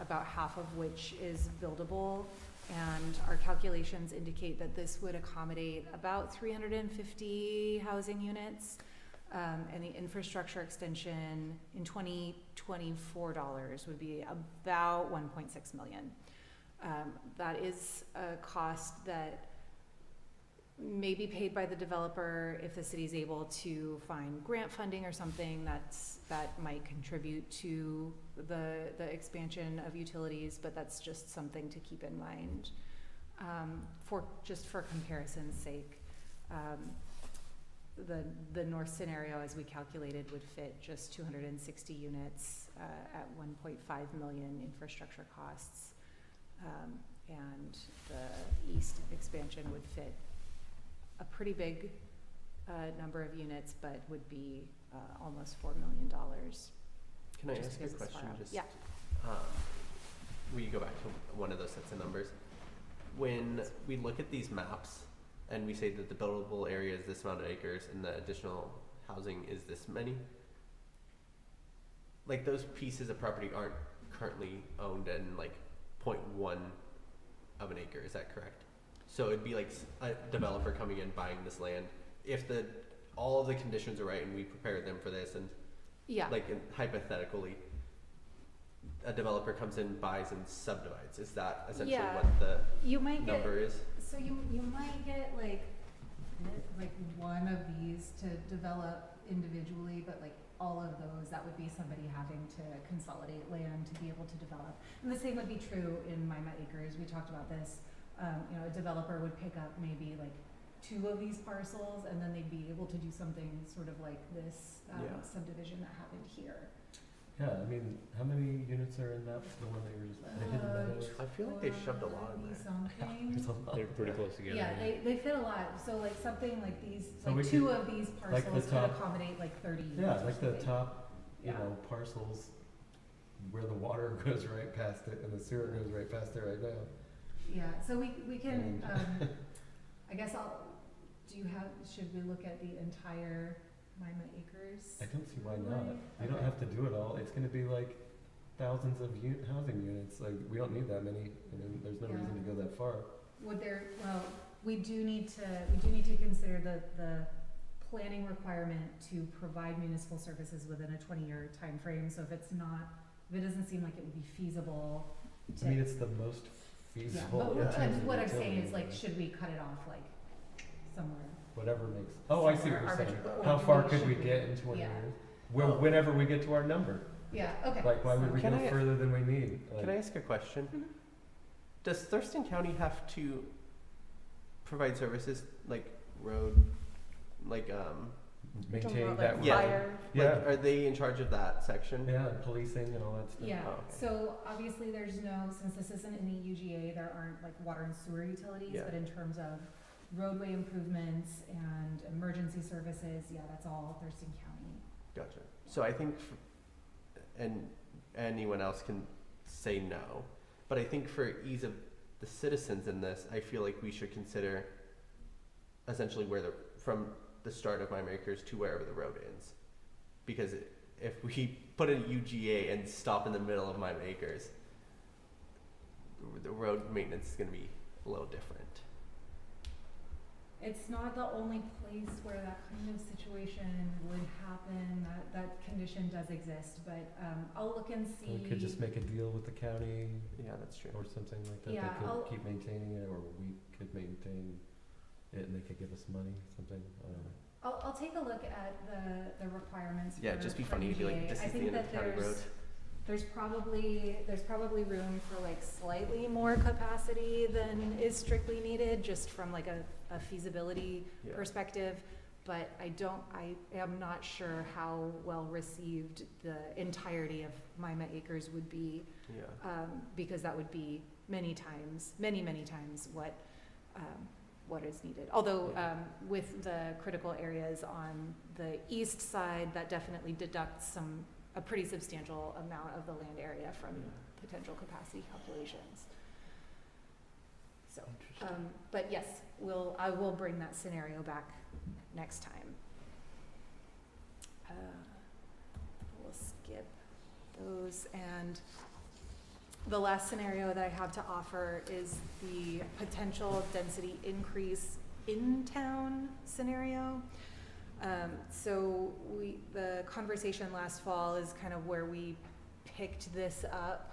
Speaker 5: about half of which is buildable, and our calculations indicate that this would accommodate about 350 housing units, and the infrastructure extension in 2024 dollars would be about 1.6 million. That is a cost that may be paid by the developer if the city's able to find grant funding or something that might contribute to the expansion of utilities, but that's just something to keep in mind. For comparison's sake, the north scenario, as we calculated, would fit just 260 units at 1.5 million infrastructure costs, and the east expansion would fit a pretty big number of units, but would be almost $4 million.
Speaker 4: Can I
Speaker 5: Just
Speaker 4: ask you a
Speaker 5: because it's far
Speaker 4: question?
Speaker 5: out.
Speaker 4: Just
Speaker 5: Yeah.
Speaker 4: will you go back to one of those sets of numbers? when we look at these maps and we say that the buildable area is this amount of acres and the additional housing is this many, like those pieces of property aren't currently owned in like 0.1 of an acre, is that correct? So it'd be like a developer coming in buying this land if all of the conditions are right and we prepare them for this, and
Speaker 5: Yeah.
Speaker 4: like hypothetically a developer comes in, buys and subdivides. Is that essentially
Speaker 5: Yeah.
Speaker 4: what the
Speaker 5: You might get,
Speaker 4: number is?
Speaker 5: so you might get like
Speaker 6: one of these to develop individually, but like all of those, that would be somebody having to consolidate land to be able to develop. And the same would be true in Mima Acres. We talked about this. A developer would pick up maybe like 2 of these parcels, and then they'd be able to do something sort of like this
Speaker 4: Yeah.
Speaker 6: subdivision that happened here.
Speaker 1: Yeah, I mean, how many units are in that, the one that you were just, the hidden meadows?
Speaker 4: I feel like they shoved a lot in there.
Speaker 6: Something.
Speaker 1: There's a lot.
Speaker 3: They're pretty close together.
Speaker 6: Yeah, they fit a lot. So like something like these,
Speaker 1: So we
Speaker 6: like 2
Speaker 1: could-
Speaker 6: of these
Speaker 1: like the
Speaker 6: parcels could
Speaker 1: top-
Speaker 6: accommodate like 30 units.
Speaker 1: Yeah,
Speaker 6: or
Speaker 1: like the
Speaker 6: something.
Speaker 1: top,
Speaker 6: Yeah.
Speaker 1: parcels where the water goes right past it and the sewer goes right past it right now.
Speaker 6: Yeah, so we can,
Speaker 1: And-
Speaker 6: I guess should we look at the entire Mima Acres?
Speaker 1: I don't see why not.
Speaker 6: Right.
Speaker 1: You don't
Speaker 6: Okay.
Speaker 1: have to do it all. It's gonna be like thousands of housing units. Like, we don't need that many. I mean, there's no
Speaker 6: Yeah.
Speaker 1: reason to go that far.
Speaker 6: We do need to consider the planning requirement to provide municipal services within a 20-year time frame. So if it doesn't seem like it would be feasible to.
Speaker 1: I mean, it's the most
Speaker 6: Yeah,
Speaker 1: feasible.
Speaker 6: but
Speaker 1: in
Speaker 6: what
Speaker 1: terms of
Speaker 6: what I'm saying is
Speaker 1: utility.
Speaker 6: like, should we cut it off like somewhere?
Speaker 1: Whatever makes, oh, I see what
Speaker 6: somewhere
Speaker 1: you're saying.
Speaker 6: arbitrary-
Speaker 1: How
Speaker 6: or
Speaker 1: far
Speaker 6: do
Speaker 1: could we
Speaker 6: should
Speaker 1: get in 20
Speaker 6: Yeah.
Speaker 1: years?
Speaker 4: Well-
Speaker 1: Whenever we get to our number.
Speaker 6: Yeah, okay.
Speaker 1: Like, why would we
Speaker 4: Can
Speaker 1: go
Speaker 4: I-
Speaker 1: further than we need?
Speaker 4: Can I ask a question?
Speaker 6: Mhm.
Speaker 4: Does Thurston County have to provide services like road, like
Speaker 1: Maintain
Speaker 2: Like
Speaker 1: that.
Speaker 4: Yeah.
Speaker 2: fire.
Speaker 1: Yeah.
Speaker 4: like, are they in charge of that section?
Speaker 1: Yeah, and policing and all that stuff.
Speaker 6: Yeah,
Speaker 4: Oh, okay.
Speaker 6: so obviously since this isn't in the UGA, there aren't like water and sewer utilities,
Speaker 4: Yeah.
Speaker 6: but in terms of roadway improvements and emergency services, yeah, that's all Thurston County.
Speaker 4: Gotcha. So I think, and anyone else can say no, but I think for ease of the citizens in this, I feel like we should consider essentially from the start of Mime Acres to wherever the road ends. Because if we put a UGA and stop in the middle of Mime Acres, the road maintenance is going to be a little different.
Speaker 6: It's not the only place where that kind of situation would happen, that condition does exist, but, I'll look and see.
Speaker 1: We could just make a deal with the county
Speaker 4: Yeah, that's true.
Speaker 1: or something like that.
Speaker 6: Yeah,
Speaker 1: They
Speaker 6: I'll-
Speaker 1: could keep maintaining it, or we could maintain it and they could give us money, something, I don't know.
Speaker 6: I'll take a look at the requirements
Speaker 4: Yeah,
Speaker 6: for,
Speaker 4: it'd just be
Speaker 6: for
Speaker 4: funny to be like,
Speaker 6: UGA.
Speaker 4: this
Speaker 6: I
Speaker 4: is the
Speaker 6: think
Speaker 4: end of
Speaker 6: that
Speaker 4: County Road.
Speaker 6: there's probably room for like slightly more capacity than is strictly needed, just from like a feasibility
Speaker 4: Yeah.
Speaker 6: perspective. But I am not sure how well received the entirety of Mima Acres would be,
Speaker 4: Yeah.
Speaker 6: because that would be many times what is needed. Although, with the critical areas on the east side, that definitely deducts a pretty substantial amount of the land area from potential capacity calculations. So, but yes, I will bring that scenario back next time. We'll skip those, and the last scenario that I have to offer is the potential density increase in town scenario. So the conversation last fall is kind of where we picked this up,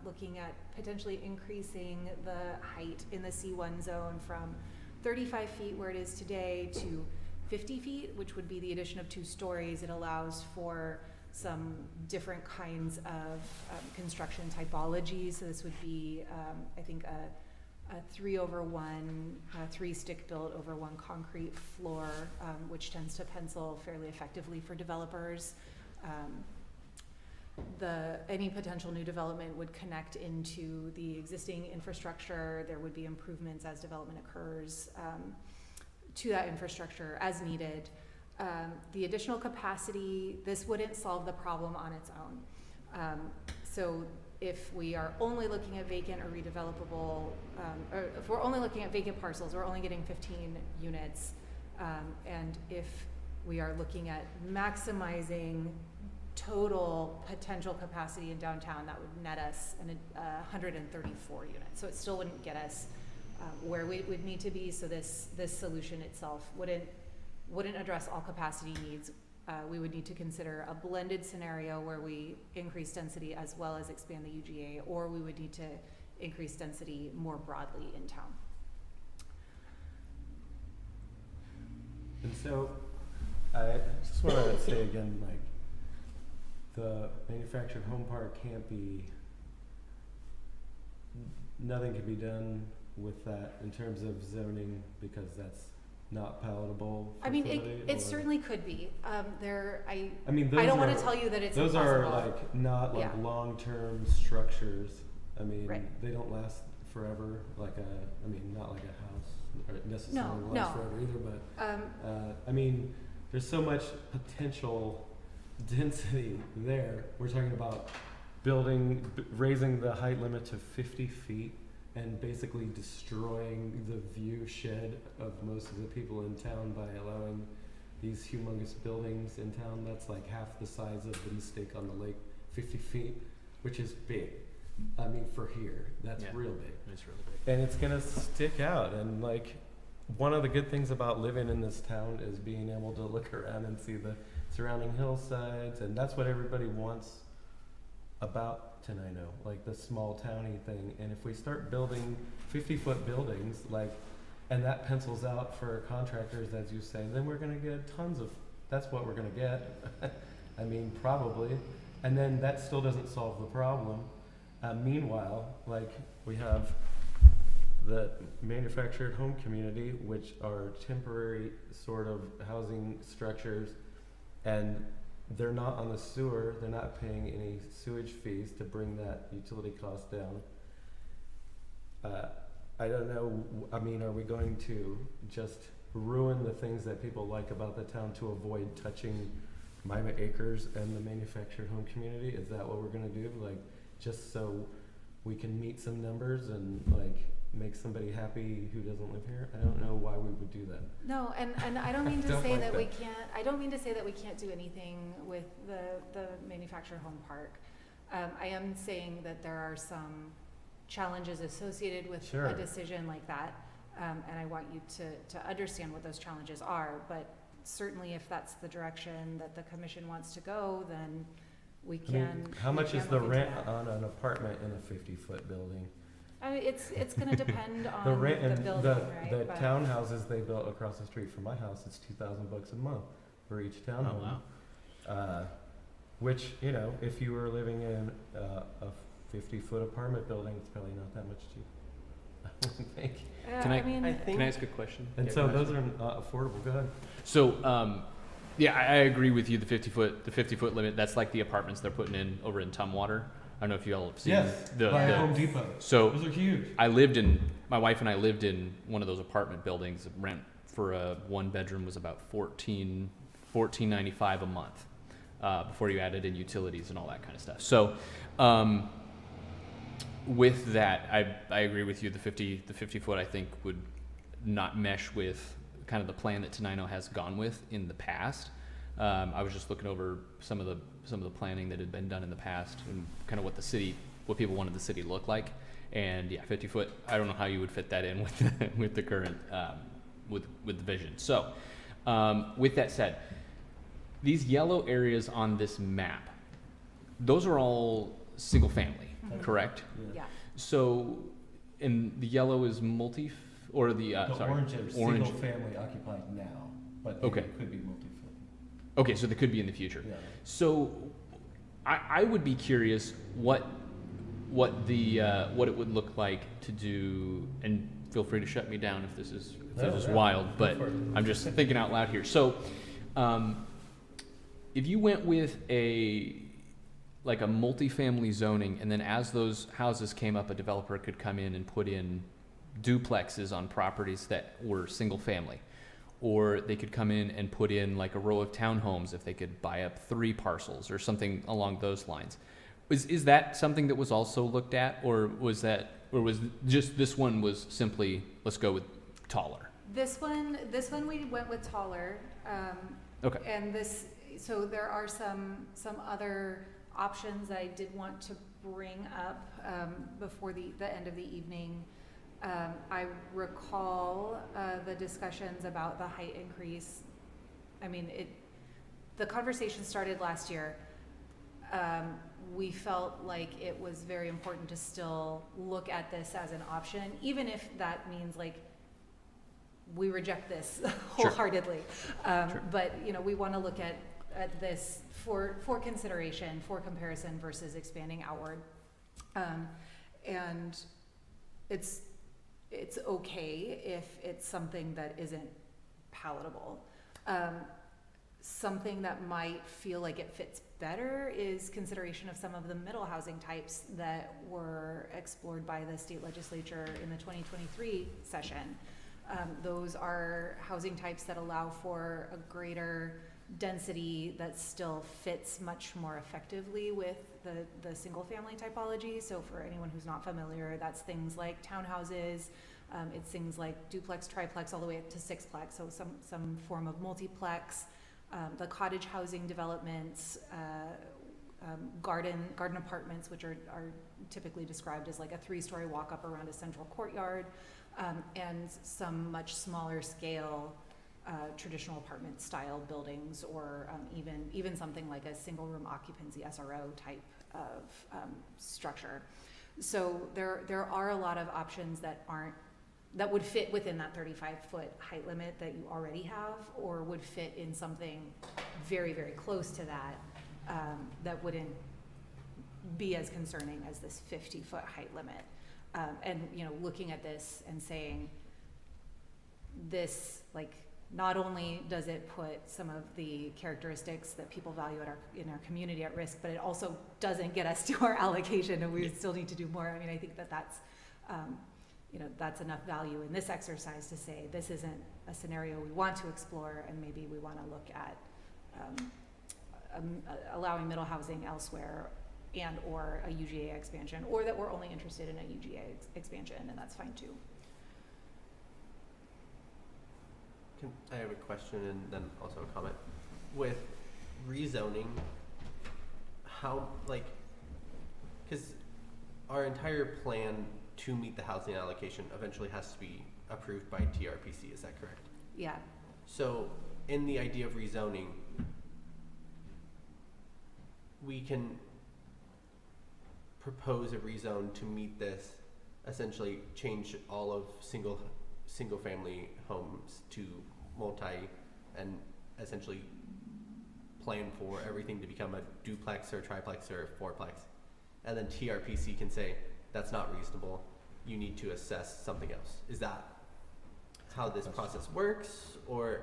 Speaker 6: looking at potentially increasing the height in the C1 zone from 35 feet where it is today to 50 feet, which would be the addition of 2 stories. It allows for some different kinds of construction typologies. So this would be, I think, a 3/1, 3 stick built over 1 concrete floor, which tends to pencil fairly effectively for developers. Any potential new development would connect into the existing infrastructure. There would be improvements as development occurs to that infrastructure as needed. The additional capacity, this wouldn't solve the problem on its own. So
Speaker 5: if we are only looking at vacant or redevelopable, or if we're only looking at vacant parcels, we're only getting 15 units. And if we are looking at maximizing total potential capacity in downtown, that would net us 134 units. So it still wouldn't get us where we would need to be. So this solution itself wouldn't address all capacity needs. We would need to consider a blended scenario where we increase density as well as expand the UGA, or we would need to increase density more broadly in town.
Speaker 1: And so, I just want to say again, like, the manufactured home park can't be, nothing can be done with that in terms of zoning, because that's not palatable.
Speaker 5: I mean,
Speaker 1: facility,
Speaker 5: it
Speaker 1: or-
Speaker 5: certainly could be.
Speaker 1: I mean, those
Speaker 5: I don't want
Speaker 1: are-
Speaker 5: to tell you that it's
Speaker 1: Those
Speaker 5: impossible.
Speaker 1: are like not like
Speaker 5: Yeah.
Speaker 1: long-term structures. I mean,
Speaker 5: Right.
Speaker 1: they don't last forever. Not like a house or necessarily
Speaker 5: No,
Speaker 1: last
Speaker 5: no.
Speaker 1: forever either. But
Speaker 5: Um,
Speaker 1: I mean, there's so much potential density there. We're talking about raising the height limit to 50 feet and basically destroying the view shed of most of the people in town by allowing these humongous buildings in town. That's like half the size of the mistake on the lake, 50 feet, which is big. I mean, for here, that's
Speaker 3: Yeah.
Speaker 1: real big.
Speaker 3: It's really big.
Speaker 1: And it's gonna stick out. And like, one of the good things about living in this town is being able to look around and see the surrounding hillsides, and that's what everybody wants about Tenino, like the small towny thing. And if we start building 50-foot buildings, and that pencils out for contractors, as you say, then we're gonna get that's what we're gonna get. I mean, probably. And then that still doesn't solve the problem. Meanwhile, we have the manufactured home community, which are temporary sort of housing structures, and they're not on the sewer, they're not paying any sewage fees to bring that utility cost down. I don't know, I mean, are we going to just ruin the things that people like about the town to avoid touching Mima Acres and the manufactured home community? Is that what we're gonna do? Just so we can meet some numbers and make somebody happy who doesn't live here? I don't know why we would do that.
Speaker 5: No, and I don't mean to
Speaker 1: Don't
Speaker 5: say
Speaker 1: like
Speaker 5: that
Speaker 1: that.
Speaker 5: we can't. I don't mean to say that we can't do anything with the manufactured home park. I am saying that there are some challenges associated with
Speaker 1: Sure.
Speaker 5: a decision like that, and I want you to understand what those challenges are. But certainly, if that's the direction that the commission wants to go, then we
Speaker 1: I mean,
Speaker 5: can.
Speaker 1: how
Speaker 5: we
Speaker 1: much
Speaker 5: can
Speaker 1: is the
Speaker 5: look into
Speaker 1: rent
Speaker 5: that.
Speaker 1: on an apartment in a 50-foot building?
Speaker 5: I mean, it's going to depend on
Speaker 1: The rent
Speaker 5: the
Speaker 1: and
Speaker 5: building,
Speaker 1: the
Speaker 5: right? But-
Speaker 1: townhouses they built across the street from my house, it's $2,000 a month for each townhome. Which, if you were living in a 50-foot apartment building, it's probably not that much cheaper. I wouldn't think.
Speaker 3: Can I-
Speaker 5: mean,
Speaker 3: Can I ask a question?
Speaker 1: And
Speaker 3: Yeah,
Speaker 1: so
Speaker 3: go ahead.
Speaker 1: those are not affordable. Go ahead.
Speaker 3: So, yeah, I agree with you. The 50-foot limit. That's like the apartments they're putting in over in Tumwater. I don't know if you all have seen
Speaker 1: by
Speaker 3: the
Speaker 1: Home Depot.
Speaker 3: So
Speaker 1: Those are huge.
Speaker 3: my wife and I lived in one of those apartment buildings. Rent for a one bedroom was about $14.95 a month, before you added in utilities and all that kind of stuff. So, with that, I agree with you. The 50 foot I think would not mesh with kind of the plan that Tenino has gone with in the past. I was just looking over some of the planning that had been done in the past and kind of what people wanted the city to look like. And yeah, 50 foot, I don't know how you would fit that in with the current, with the vision. So, with that said, these yellow areas on this map, those are all single family,
Speaker 5: Mhm.
Speaker 3: correct?
Speaker 5: yeah.
Speaker 3: So, and the yellow is
Speaker 1: The
Speaker 3: sorry,
Speaker 1: orange is
Speaker 3: orange.
Speaker 1: single family occupied now, but
Speaker 3: Okay.
Speaker 1: it could be multi-family.
Speaker 3: Okay, so they could be in the future.
Speaker 1: Yeah.
Speaker 3: So, I would be curious what it would look like to do, and feel free to shut me down if this is wild, but
Speaker 1: Go for it.
Speaker 3: I'm just thinking out loud here. So, if you went with a multifamily zoning, and then as those houses came up, a developer could come in and put in duplexes on properties that were single family, or they could come in and put in like a row of townhomes if they could buy up 3 parcels or something along those lines. Is that something that was also looked at, or was just this one was simply, let's go with taller?
Speaker 5: This one we went with taller.
Speaker 3: Okay.
Speaker 5: And so there are some other options that I did want to bring up before the end of the evening. I recall the discussions about the height increase. I mean, the conversation started last year. We felt like it was very important to still look at this as an option, even if that means like we reject this wholeheartedly.
Speaker 3: Sure.
Speaker 5: But we want to look at this for consideration, for comparison versus expanding outward. And it's okay if it's something that isn't palatable. Something that might feel like it fits better is consideration of some of the middle housing types that were explored by the state legislature in the 2023 session. Those are housing types that allow for a greater density that still fits much more effectively with the single family typology. So for anyone who's not familiar, that's things like townhouses, it's things like duplex, triplex, all the way up to sixplex, so some form of multiplex. The cottage housing developments, garden apartments, which are typically described as like a 3-story walk up around a central courtyard, and some much smaller scale traditional apartment style buildings, or even something like a single room occupancy SRO type of structure. So there are a lot of options that would fit within that 35-foot height limit that you already have, or would fit in something very, very close to that, that wouldn't be as concerning as this 50-foot height limit. And looking at this and saying, this, like, not only does it put some of the characteristics that people value in our community at risk, but it also doesn't get us to our allocation, and we still need to do more. I mean, I think that's that's enough value in this exercise to say this isn't a scenario we want to explore, and maybe we want to look at allowing middle housing elsewhere, and or a UGA expansion, or that we're only interested in a UGA expansion, and that's fine too.
Speaker 4: I have a question and then also a comment. With rezoning, how, like, because our entire plan to meet the housing allocation eventually has to be approved by TRPC, is that correct?
Speaker 5: Yeah.
Speaker 4: So in the idea of rezoning, we can propose a rezone to meet this, essentially change all of single family homes to multi, and essentially plan for everything to become a duplex or triplex or fourplex. And then TRPC can say, that's not reasonable, you need to assess something else. Is that how this process works, or?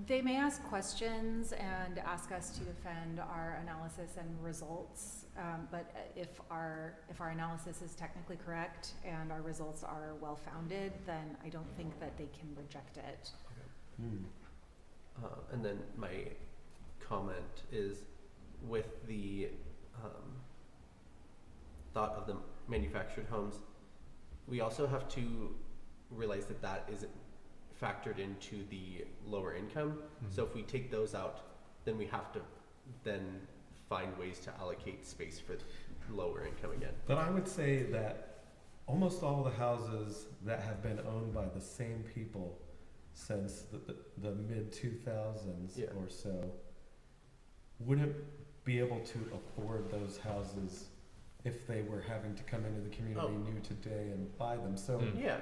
Speaker 5: They may ask questions and ask us to defend our analysis and results, but if our analysis is technically correct and our results are well-founded, then I don't think that they can reject it.
Speaker 4: And then my comment is, with the thought of the manufactured homes, we also have to realize that that isn't factored into the lower income.
Speaker 1: Mm-hmm.
Speaker 4: So if we take those out, then we have to then find ways to allocate space for lower income again.
Speaker 1: But I would say that almost all the houses that have been owned by the same people since the mid-2000s
Speaker 4: Yeah.
Speaker 1: or so wouldn't be able to afford those houses if they were having to come into the community new today and buy them. So
Speaker 4: Yeah.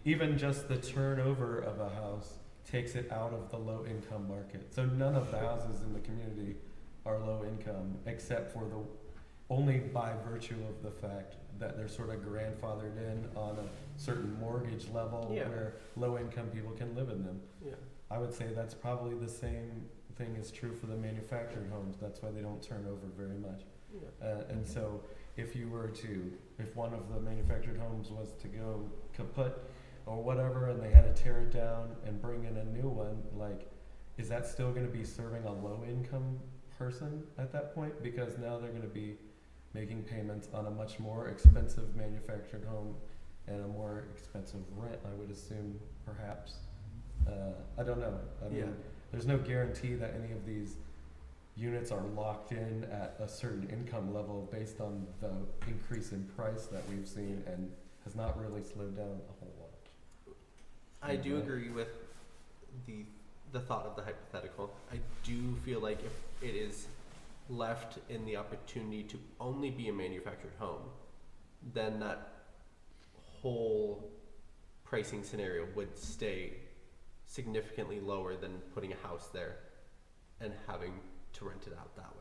Speaker 1: even just the turnover of a house takes it out of the low income market. So none of the houses in the community are low income, except for only by virtue of the fact that they're sort of grandfathered in on a certain mortgage level where low income people can live in them.
Speaker 4: Yeah.
Speaker 1: I would say that's probably the same thing is true for the manufactured homes. That's why they don't turn over very much.
Speaker 4: Yeah.
Speaker 1: And so if one of the manufactured homes was to go kaput or whatever, and they had to tear it down and bring in a new one, like, is that still going to be serving a low income person at that point? Because now they're going to be making payments on a much more expensive manufactured home and a more expensive rent, I would assume, perhaps. I don't know. I mean,
Speaker 4: Yeah.
Speaker 1: there's no guarantee that any of these units are locked in at a certain income level based on the increase in price that we've seen and has not really slowed down a whole lot.
Speaker 4: I do
Speaker 1: Okay.
Speaker 4: agree with the thought of the hypothetical. I do feel like if it is left in the opportunity to only be a manufactured home, then that whole pricing scenario would stay significantly lower than putting a house there and having to rent it out that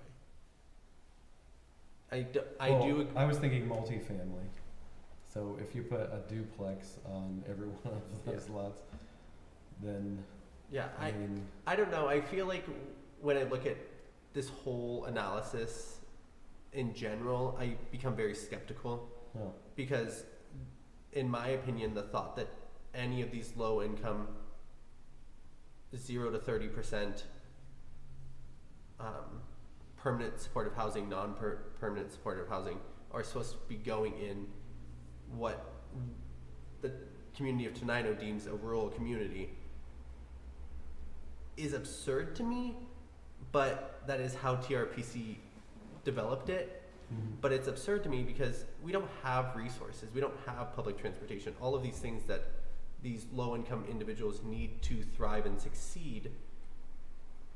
Speaker 4: way.
Speaker 1: I was thinking multifamily. So if you put a duplex on every one of those lots, then
Speaker 4: Yeah,
Speaker 1: I mean,
Speaker 4: I don't know. I feel like when I look at this whole analysis in general, I become very skeptical
Speaker 1: well,
Speaker 4: because, in my opinion, the thought that any of these low income 0 to 30% permanent supportive housing, non-permanent supportive housing are supposed to be going in what the community of Tenino deems a rural community is absurd to me, but that is how TRPC developed it. But it's absurd to me because we don't have resources, we don't have public transportation, all of these things that these low-income individuals need to thrive and succeed,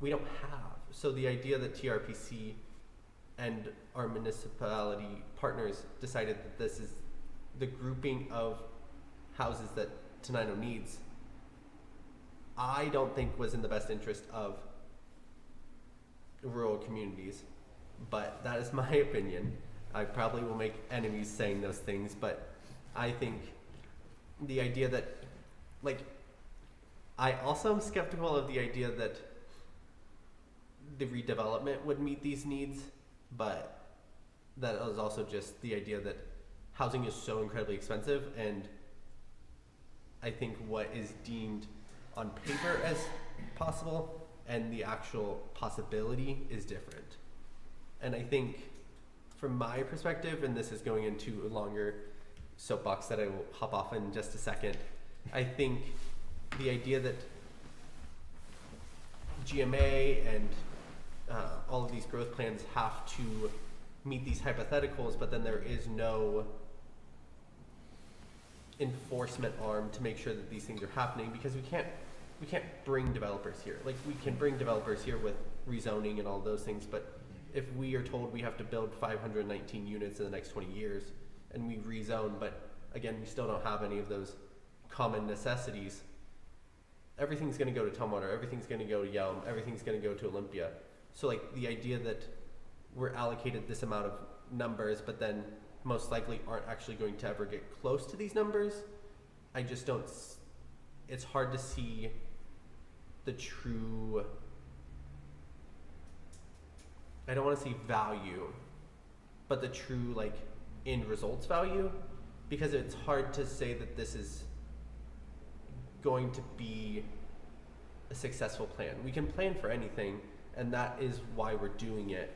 Speaker 4: we don't have. So the idea that TRPC and our municipality partners decided that this is the grouping of houses that Tenino needs, I don't think was in the best interest of rural communities, but that is my opinion. I probably will make enemies saying those things, but I think the idea that, like, I also am skeptical of the idea that the redevelopment would meet these needs, but that is also just the idea that housing is so incredibly expensive, and I think what is deemed on paper as possible and the actual possibility is different. And I think from my perspective, and this is going into a longer soapbox that I will hop off in just a second, I think the idea that GMA and all of these growth plans have to meet these hypotheticals, but then there is no enforcement arm to make sure that these things are happening, because we can't bring developers here. Like, we can bring developers here with rezoning and all those things, but if we are told we have to build 519 units in the next 20 years and we rezone, but again, we still don't have any of those common necessities, everything's going to go to Tumwater, everything's going to go to Yelm, everything's going to go to Olympia. So, like, the idea that we're allocated this amount of numbers, but then most likely aren't actually going to ever get close to these numbers, I just don't, it's hard to see the true, I don't want to see value, but the true, like, end results value, because it's hard to say that this is going to be a successful plan. We can plan for anything, and that is why we're doing it,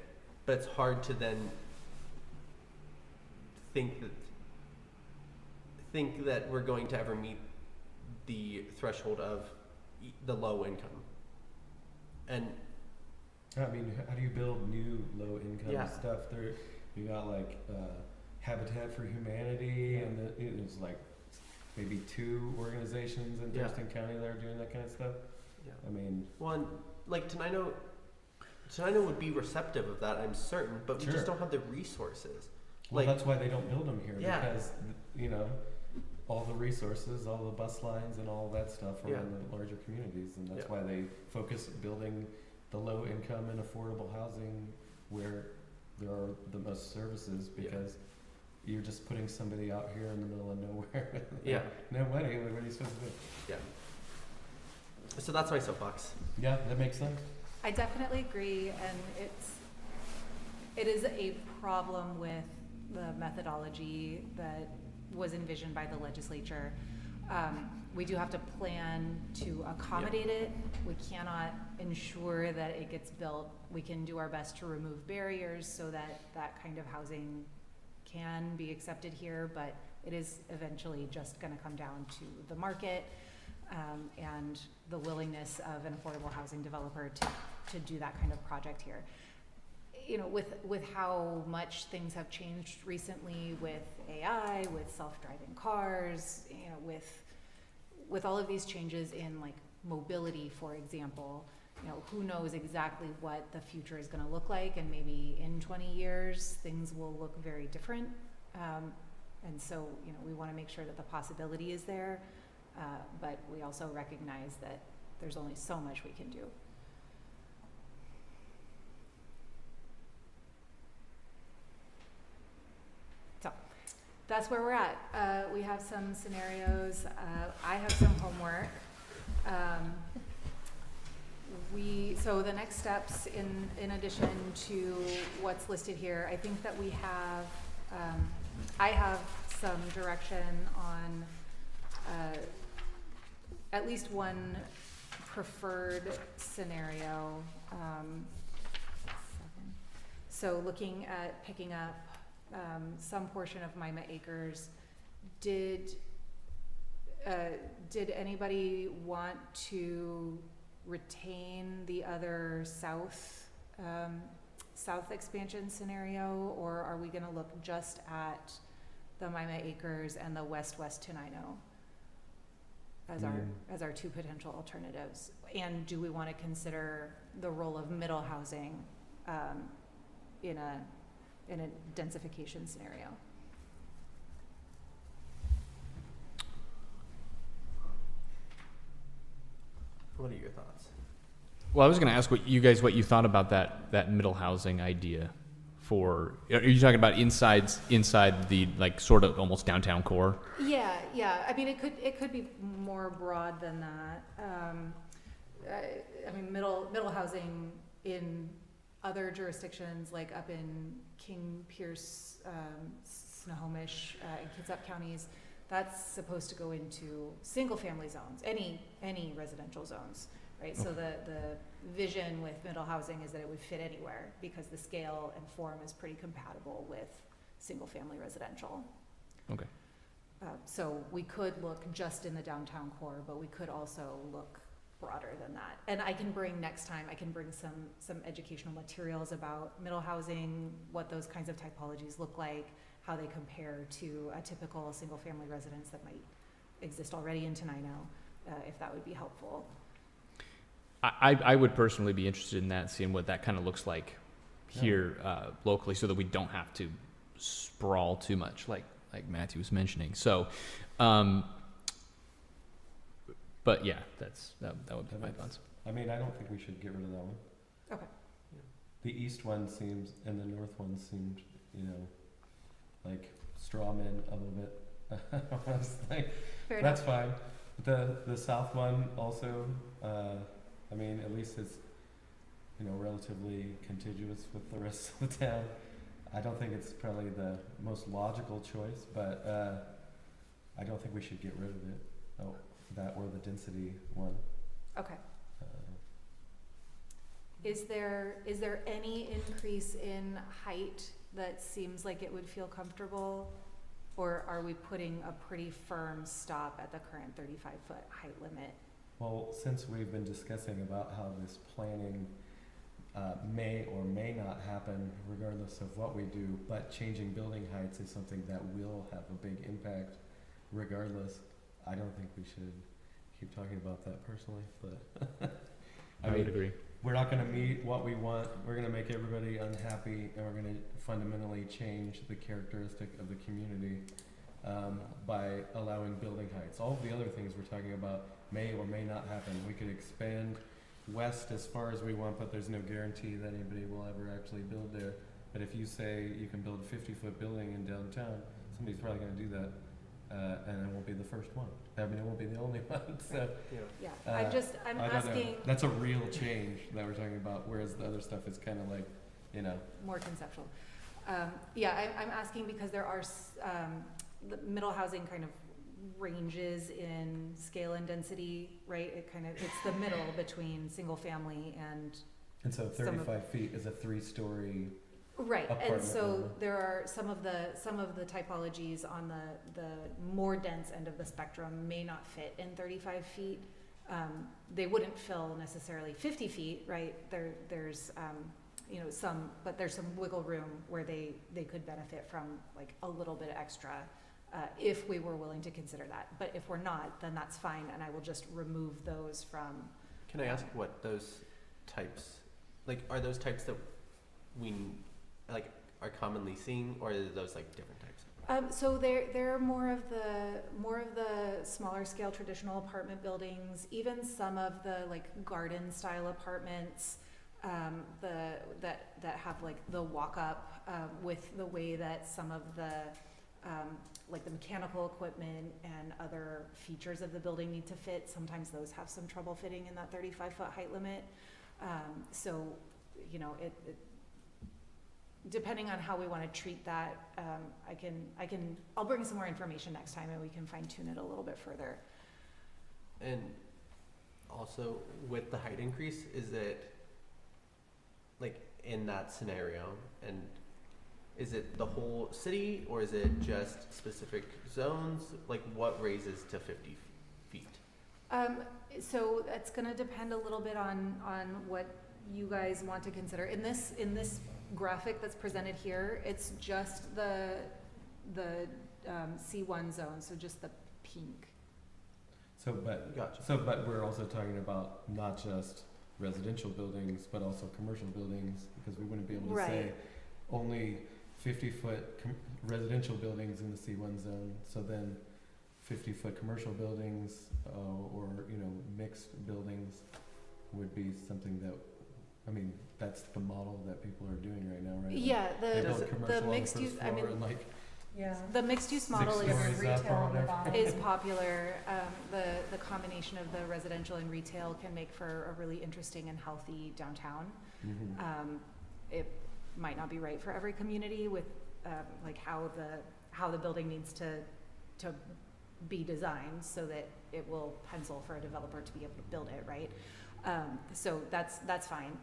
Speaker 4: but it's hard to then think that we're going to ever meet the threshold of the low income. And
Speaker 1: I mean, how do you build new low-income
Speaker 4: Yeah.
Speaker 1: stuff? There, you got like Habitat for Humanity,
Speaker 4: Yeah.
Speaker 1: and it was like maybe 2 organizations in
Speaker 4: Yeah.
Speaker 1: Thurston County that are doing that kind of stuff.
Speaker 4: yeah.
Speaker 1: I mean,
Speaker 4: One, like, Tenino would be receptive of that, I'm certain, but we
Speaker 1: Sure.
Speaker 4: just don't have the resources.
Speaker 1: well,
Speaker 4: Like,
Speaker 1: that's why they don't build them here,
Speaker 4: Yeah.
Speaker 1: because you know, all the resources, all the bus lines, and all that stuff are
Speaker 4: Yeah.
Speaker 1: in the larger communities, and that's
Speaker 4: Yeah.
Speaker 1: why they focus building the low-income and affordable housing where there are the most services,
Speaker 4: Yeah.
Speaker 1: because you're just putting somebody out here in the middle of nowhere with
Speaker 4: Yeah.
Speaker 1: no money. What are you supposed to do?
Speaker 4: yeah. So that's my soapbox.
Speaker 1: Yeah, that makes sense.
Speaker 5: I definitely agree, and it is a problem with the methodology that was envisioned by the legislature. We do have to plan to accommodate it. We cannot ensure that it gets built. We can do our best to remove barriers so that that kind of housing can be accepted here, but it is eventually just gonna come down to the market, and the willingness of an affordable housing developer to do that kind of project here. You know, with how much things have changed recently with AI, with self-driving cars, you know, with all of these changes in like mobility, for example, you know, who knows exactly what the future is gonna look like, and maybe in 20 years, things will look very different. And so, you know, we wanna make sure that the possibility is there, but we also recognize that there's only so much we can do. So, that's where we're at. We have some scenarios. I have some homework. So the next steps in addition to what's listed here, I think that we have, I have some direction on at least one preferred scenario. So looking at picking up some portion of Mima Acres, did anybody want to retain the other south expansion scenario, or are we gonna look just at the Mima Acres and the west Tenino as our two potential alternatives? And do we want to consider the role of middle housing in a densification scenario?
Speaker 4: What are your thoughts?
Speaker 3: Well, I was going to ask what you thought about that middle housing idea. Are you talking about inside the like sort of almost downtown core?
Speaker 5: Yeah. I mean, it could be more broad than that. I mean, middle housing in other jurisdictions, like up in King, Pierce, Snohomish, and Kitsap counties, that's supposed to go into single-family zones, any residential zones, right? So the vision with middle housing is that it would fit anywhere because the scale and form is pretty compatible with single-family residential. Okay. So we could look just in the downtown core, but we could also look broader than that. And I can bring some educational materials about middle housing, what those kinds of typologies look like, how they compare to a typical single-family residence that might exist already in Tenino, if that would be helpful.
Speaker 3: I would personally be interested in that, seeing what that kind of looks like here locally, so that we don't have to sprawl too much, like Matthew was mentioning. So, but yeah, that would be my thoughts.
Speaker 1: I mean, I don't think we should get rid of that one.
Speaker 5: Okay.
Speaker 1: The east one seems, and the north one seemed, like straw man a little bit. I was like, that's fine. The south one also, I mean, at least it's, relatively contiguous with the rest of the town. I don't think it's probably the most logical choice, but I don't think we should get rid of it. Oh, that or the density one.
Speaker 5: Okay. Is there any increase in height that seems like it would feel comfortable, or are we putting a pretty firm stop at the current 35-foot height limit?
Speaker 1: Well, since we've been discussing about how this planning may or may not happen regardless of what we do, but changing building heights is something that will have a big impact regardless, I don't think we should keep talking about that personally, but
Speaker 3: I would agree.
Speaker 1: We're not going to meet what we want. We're going to make everybody unhappy, and we're going to fundamentally change the characteristic of the community by allowing building heights. All of the other things we're talking about may or may not happen. We could expand west as far as we want, but there's no guarantee that anybody will ever actually build there. But if you say you can build a 50-foot building in downtown, somebody's probably going to do that. And it won't be the first one. I mean, it won't be the only one. So,
Speaker 5: yeah. I'm asking.
Speaker 1: That's a real change that we're talking about, whereas the other stuff is kind of like,
Speaker 5: more conceptual. I'm asking because there are the middle housing kind of ranges in scale and density, right? It's the middle between single family and,
Speaker 1: And so
Speaker 5: Some of-
Speaker 1: 35 feet is a 3-story.
Speaker 5: right, and
Speaker 1: Apartment
Speaker 5: so
Speaker 1: building.
Speaker 5: there are some of the typologies on the more dense end of the spectrum may not fit in 35 feet. They wouldn't fill necessarily 50 feet, right? There's, but there's some wiggle room where they could benefit from like a little bit extra, if we were willing to consider that. But if we're not, then that's fine, and I will just remove those from.
Speaker 4: Can I ask what those types, like, are those types that we like are commonly seeing, or are those like different types?
Speaker 5: So they're more of the smaller scale traditional apartment buildings, even some of the like garden style apartments, that have like the walk up, with the way that some of the like the mechanical equipment and other features of the building need to fit. Sometimes those have some trouble fitting in that 35-foot height limit. So, it depending on how we want to treat that, I'll bring some more information next time and we can fine tune it a little bit further.
Speaker 4: And also with the height increase, is it like in that scenario, and is it the whole city or is it just specific zones? Like what raises to 50 feet?
Speaker 5: So that's going to depend a little bit on what you guys want to consider. In this graphic that's presented here, it's just the C1 zone, so just the pink.
Speaker 4: Gotcha.
Speaker 1: But we're also talking about not just residential buildings, but also commercial buildings, because we wouldn't be able to say
Speaker 5: Right.
Speaker 1: only 50-foot residential buildings in the C1 zone. So then 50-foot commercial buildings, or mixed buildings would be something that, that's the model that people are doing right now, right?
Speaker 5: Yeah,
Speaker 1: They
Speaker 5: the
Speaker 1: build commercial on the
Speaker 5: mixed
Speaker 1: first
Speaker 5: use,
Speaker 1: floor and like
Speaker 2: Yeah.
Speaker 5: the mixed use
Speaker 1: 6
Speaker 5: model
Speaker 1: stories
Speaker 5: is
Speaker 1: up or
Speaker 2: retail on the
Speaker 1: whatever.
Speaker 2: bottom.
Speaker 5: is popular. The combination of the residential and retail can make for a really interesting and healthy downtown.
Speaker 1: Mhm.
Speaker 5: It might not be right for every community with like how the building needs to be designed so that it will pencil for a developer to be able to build it, right? So that's fine.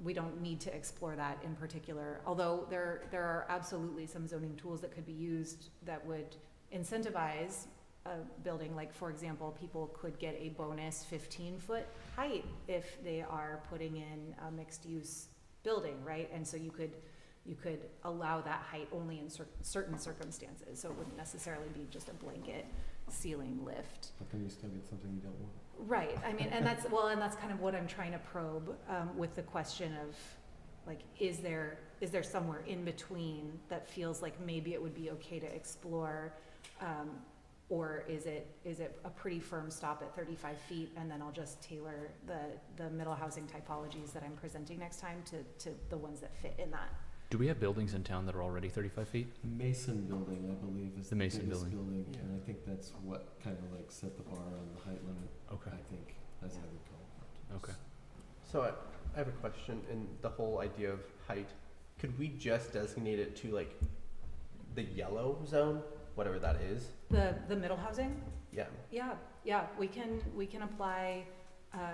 Speaker 5: We don't need to explore that in particular, although there are absolutely some zoning tools that could be used that would incentivize a building. Like, for example, people could get a bonus 15-foot height if they are putting in a mixed-use building, right? And so you could allow that height only in certain circumstances, so it wouldn't necessarily be just a blanket ceiling lift.
Speaker 1: But then you still get something you don't want.
Speaker 5: Right, and that's kind of what I'm trying to probe with the question of, like, is there somewhere in between that feels like maybe it would be okay to explore, or is it a pretty firm stop at 35 feet, and then I'll just tailor the middle housing typologies that I'm presenting next time to the ones that fit in that.
Speaker 3: Do we have buildings in town that are already 35 feet?
Speaker 1: Mason Building, I believe, is
Speaker 3: The Mason
Speaker 1: biggest
Speaker 3: Building.
Speaker 4: Yeah.
Speaker 1: and I think that's what kind of like set the bar on the height limit.
Speaker 3: Okay.
Speaker 1: I think, as I recall.
Speaker 3: Okay.
Speaker 4: So I have a question in the whole idea of height. Could we just designate it to like the yellow zone, whatever that is?
Speaker 5: The middle housing?
Speaker 4: Yeah.
Speaker 5: Yeah, we can apply,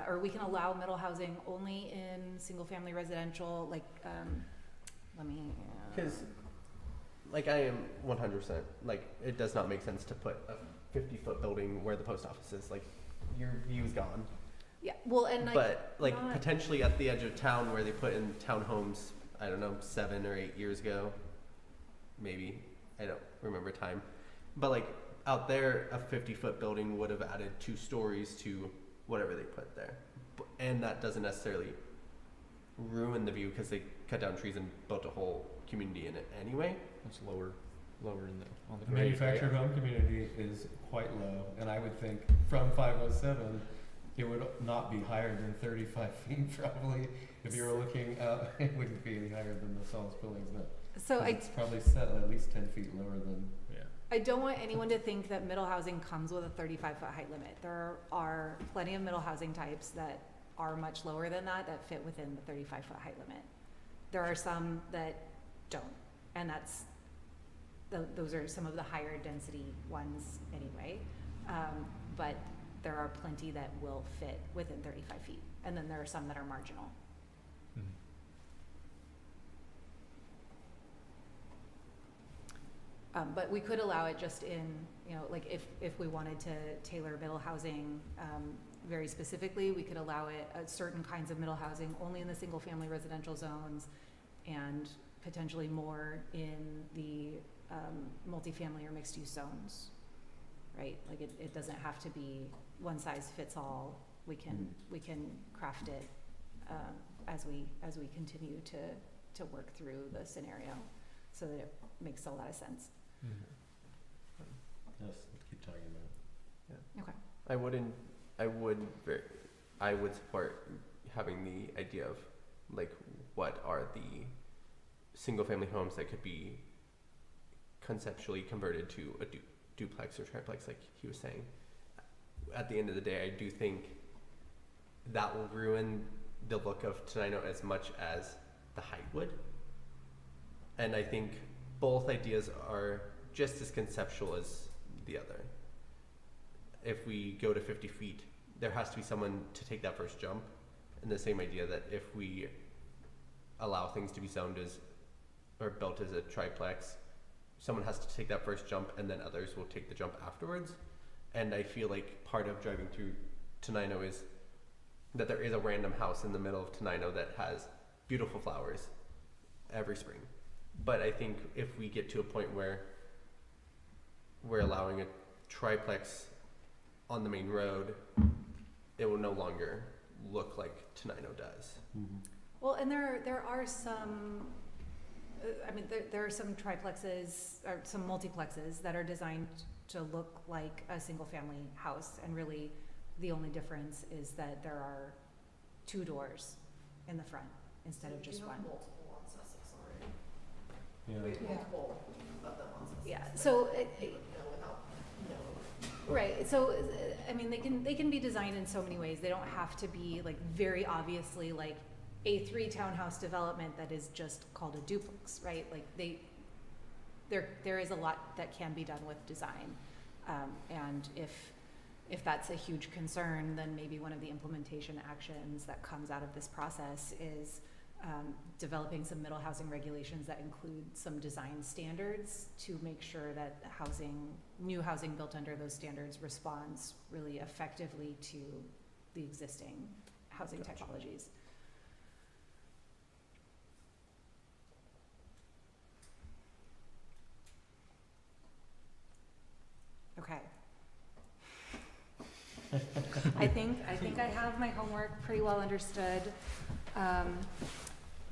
Speaker 5: or we can allow middle housing only in single-family residential, like, let me.
Speaker 4: Because, like, I am 100%, like, it does not make sense to put a 50-foot building where the post office is. Like, your view's gone.
Speaker 5: Yeah, well, and like,
Speaker 4: But, like,
Speaker 5: not-
Speaker 4: potentially at the edge of town where they put in townhomes, I don't know, 7 or 8 years ago, maybe. I don't remember time. But, like, out there, a 50-foot building would have added 2 stories to whatever they put there. And that doesn't necessarily ruin the view because they cut down trees and built a whole community in it anyway.
Speaker 3: That's lower in on the
Speaker 1: The
Speaker 3: grade.
Speaker 1: manufactured home community is quite low, and I would think from 507, it would not be higher than 35 feet probably. If you were looking out, it wouldn't be any higher than the Solace buildings, but
Speaker 5: so
Speaker 1: it's probably set at least 10 feet lower than.
Speaker 3: Yeah.
Speaker 5: I don't want anyone to think that middle housing comes with a 35-foot height limit. There are plenty of middle housing types that are much lower than that fit within the 35-foot height limit. There are some that don't, and that's those are some of the higher density ones anyway. But there are plenty that will fit within 35 feet. And then there are some that are marginal. But we could allow it just in, like if we wanted to tailor middle housing very specifically, we could allow it certain kinds of middle housing only in the single family residential zones and potentially more in the multifamily or mixed use zones, right? Like it doesn't have to be one size fits all. We can craft it as we continue to work through the scenario so that it makes a lot of sense.
Speaker 1: Yes, let's keep talking about it.
Speaker 4: Yeah.
Speaker 5: Okay.
Speaker 4: I would support having the idea of like what are the single family homes that could be conceptually converted to a duplex or triplex, like he was saying. At the end of the day, I do think that will ruin the look of Tenino as much as the height would. And I think both ideas are just as conceptual as the other. If we go to 50 feet, there has to be someone to take that first jump. And the same idea that if we allow things to be zoned as or built as a triplex, someone has to take that first jump and then others will take the jump afterwards. And I feel like part of driving through Tenino is that there is a random house in the middle of Tenino that has beautiful flowers every spring. But I think if we get to a point where we're allowing a triplex on the main road, it will no longer look like Tenino does.
Speaker 1: Mm-hmm.
Speaker 5: Well, and there are some, there are some triplexes or some multiplexes that are designed to look like a single family house, and really the only difference is that there are 2 doors in the front instead of just one.
Speaker 2: Multiple on Sussex already.
Speaker 1: Yeah.
Speaker 2: Multiple of them on Sussex.
Speaker 5: Yeah, so
Speaker 2: Without
Speaker 5: right, so they can be designed in so many ways. They don't have to be like very obviously like a 3 townhouse development that is just called a duplex, right? Like there is a lot that can be done with design, and if that's a huge concern, then maybe one of the implementation actions that comes out of this process is developing some middle housing regulations that include some design standards to make sure that new housing built under those standards responds really effectively to the existing housing typologies. Okay. I think I have my homework pretty well understood.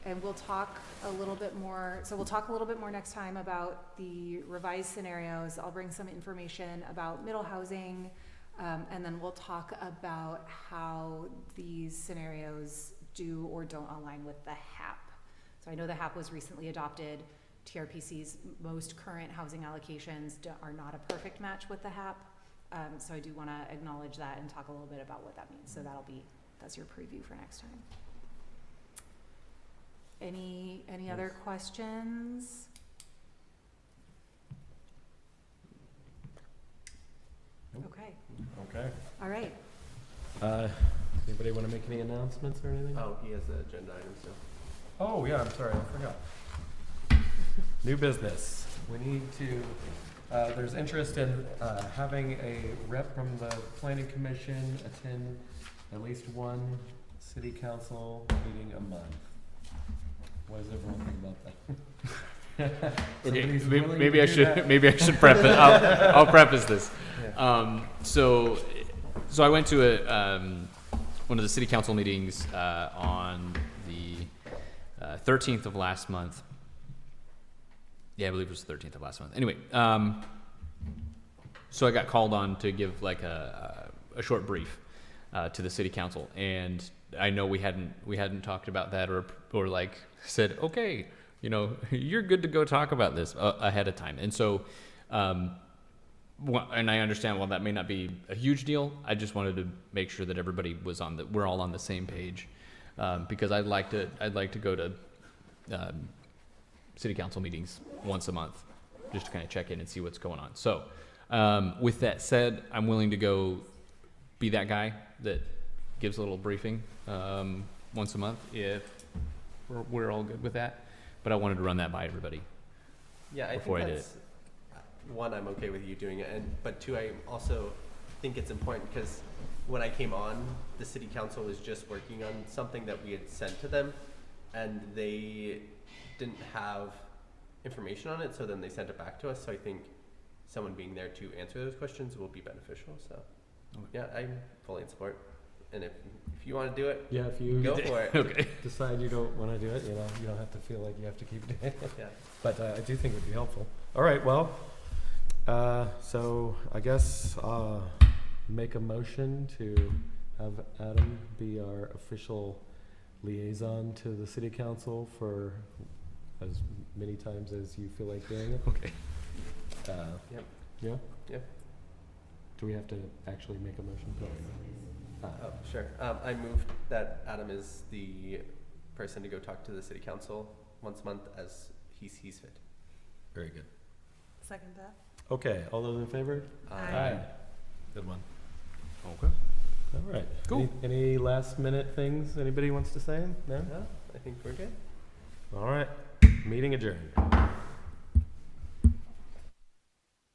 Speaker 5: And we'll talk a little bit more. So we'll talk a little bit more next time about the revised scenarios. I'll bring some information about middle housing, and then we'll talk about how these scenarios do or don't align with the HAP. So I know the HAP was recently adopted. TRPC's most current housing allocations are not a perfect match with the HAP. So I do want to acknowledge that and talk a little bit about what that means. So that's your preview for next time. Any other questions?
Speaker 1: Nope.
Speaker 5: Okay.
Speaker 1: Okay.
Speaker 5: All right.
Speaker 1: Anybody want to make any announcements or anything?
Speaker 4: Oh, he has the agenda item still.
Speaker 1: Oh, yeah, I'm sorry, I forgot. New business. We need to, there's interest in having a rep from the planning commission attend at least one city council meeting a month. What does everyone think about that? Somebody's willing to
Speaker 3: Maybe I
Speaker 1: do
Speaker 3: should
Speaker 1: that?
Speaker 3: maybe I should preface. I'll preface this.
Speaker 1: Yeah.
Speaker 3: So I went to one of the city council meetings on the 13th of last month. Yeah, I believe it was the 13th of last month. Anyway, so I got called on to give like a short brief to the city council, and I know we hadn't talked about that or like said, okay, you're good to go talk about this ahead of time. And so, and I understand while that may not be a huge deal, I just wanted to make sure that everybody was we're all on the same page, because I'd like to go to city council meetings once a month, just to kind of check in and see what's going on. So, with that said, I'm willing to go be that guy that gives a little briefing once a month if we're all good with that. But I wanted to run that by everybody.
Speaker 4: Yeah, I
Speaker 3: Before I
Speaker 4: think
Speaker 3: did
Speaker 4: that's one, I'm okay with you doing it, but two, I also think it's important because when I came on, the city council was just working on something that we had sent to them, and they didn't have information on it, so then they sent it back to us. So I think someone being there to answer those questions will be beneficial. So
Speaker 3: Okay.
Speaker 4: yeah, I'm fully in support, and if you want to do it,
Speaker 1: Yeah, if you
Speaker 4: go for it.
Speaker 3: Okay.
Speaker 1: decide you don't want to do it, you don't have to feel like you have to keep doing it.
Speaker 4: Yeah.
Speaker 1: But I do think it would be helpful. All right, well, so I guess make a motion to have Adam be our official liaison to the city council for as many times as you feel like doing it.
Speaker 3: Okay.
Speaker 4: Yep.
Speaker 1: Yeah?
Speaker 4: Yep.
Speaker 1: Do we have to actually make a motion?
Speaker 4: Oh, sure. I move that Adam is the person to go talk to the city council once a month as he sees fit.
Speaker 1: Very good.
Speaker 2: Second that.
Speaker 1: Okay, all those in favor?
Speaker 2: Aye.
Speaker 1: Good one.
Speaker 3: Okay.
Speaker 1: All right.
Speaker 3: Cool.
Speaker 1: Any last minute things anybody wants to say? No?
Speaker 4: Yeah, I think we're good.
Speaker 1: All right. Meeting adjourned.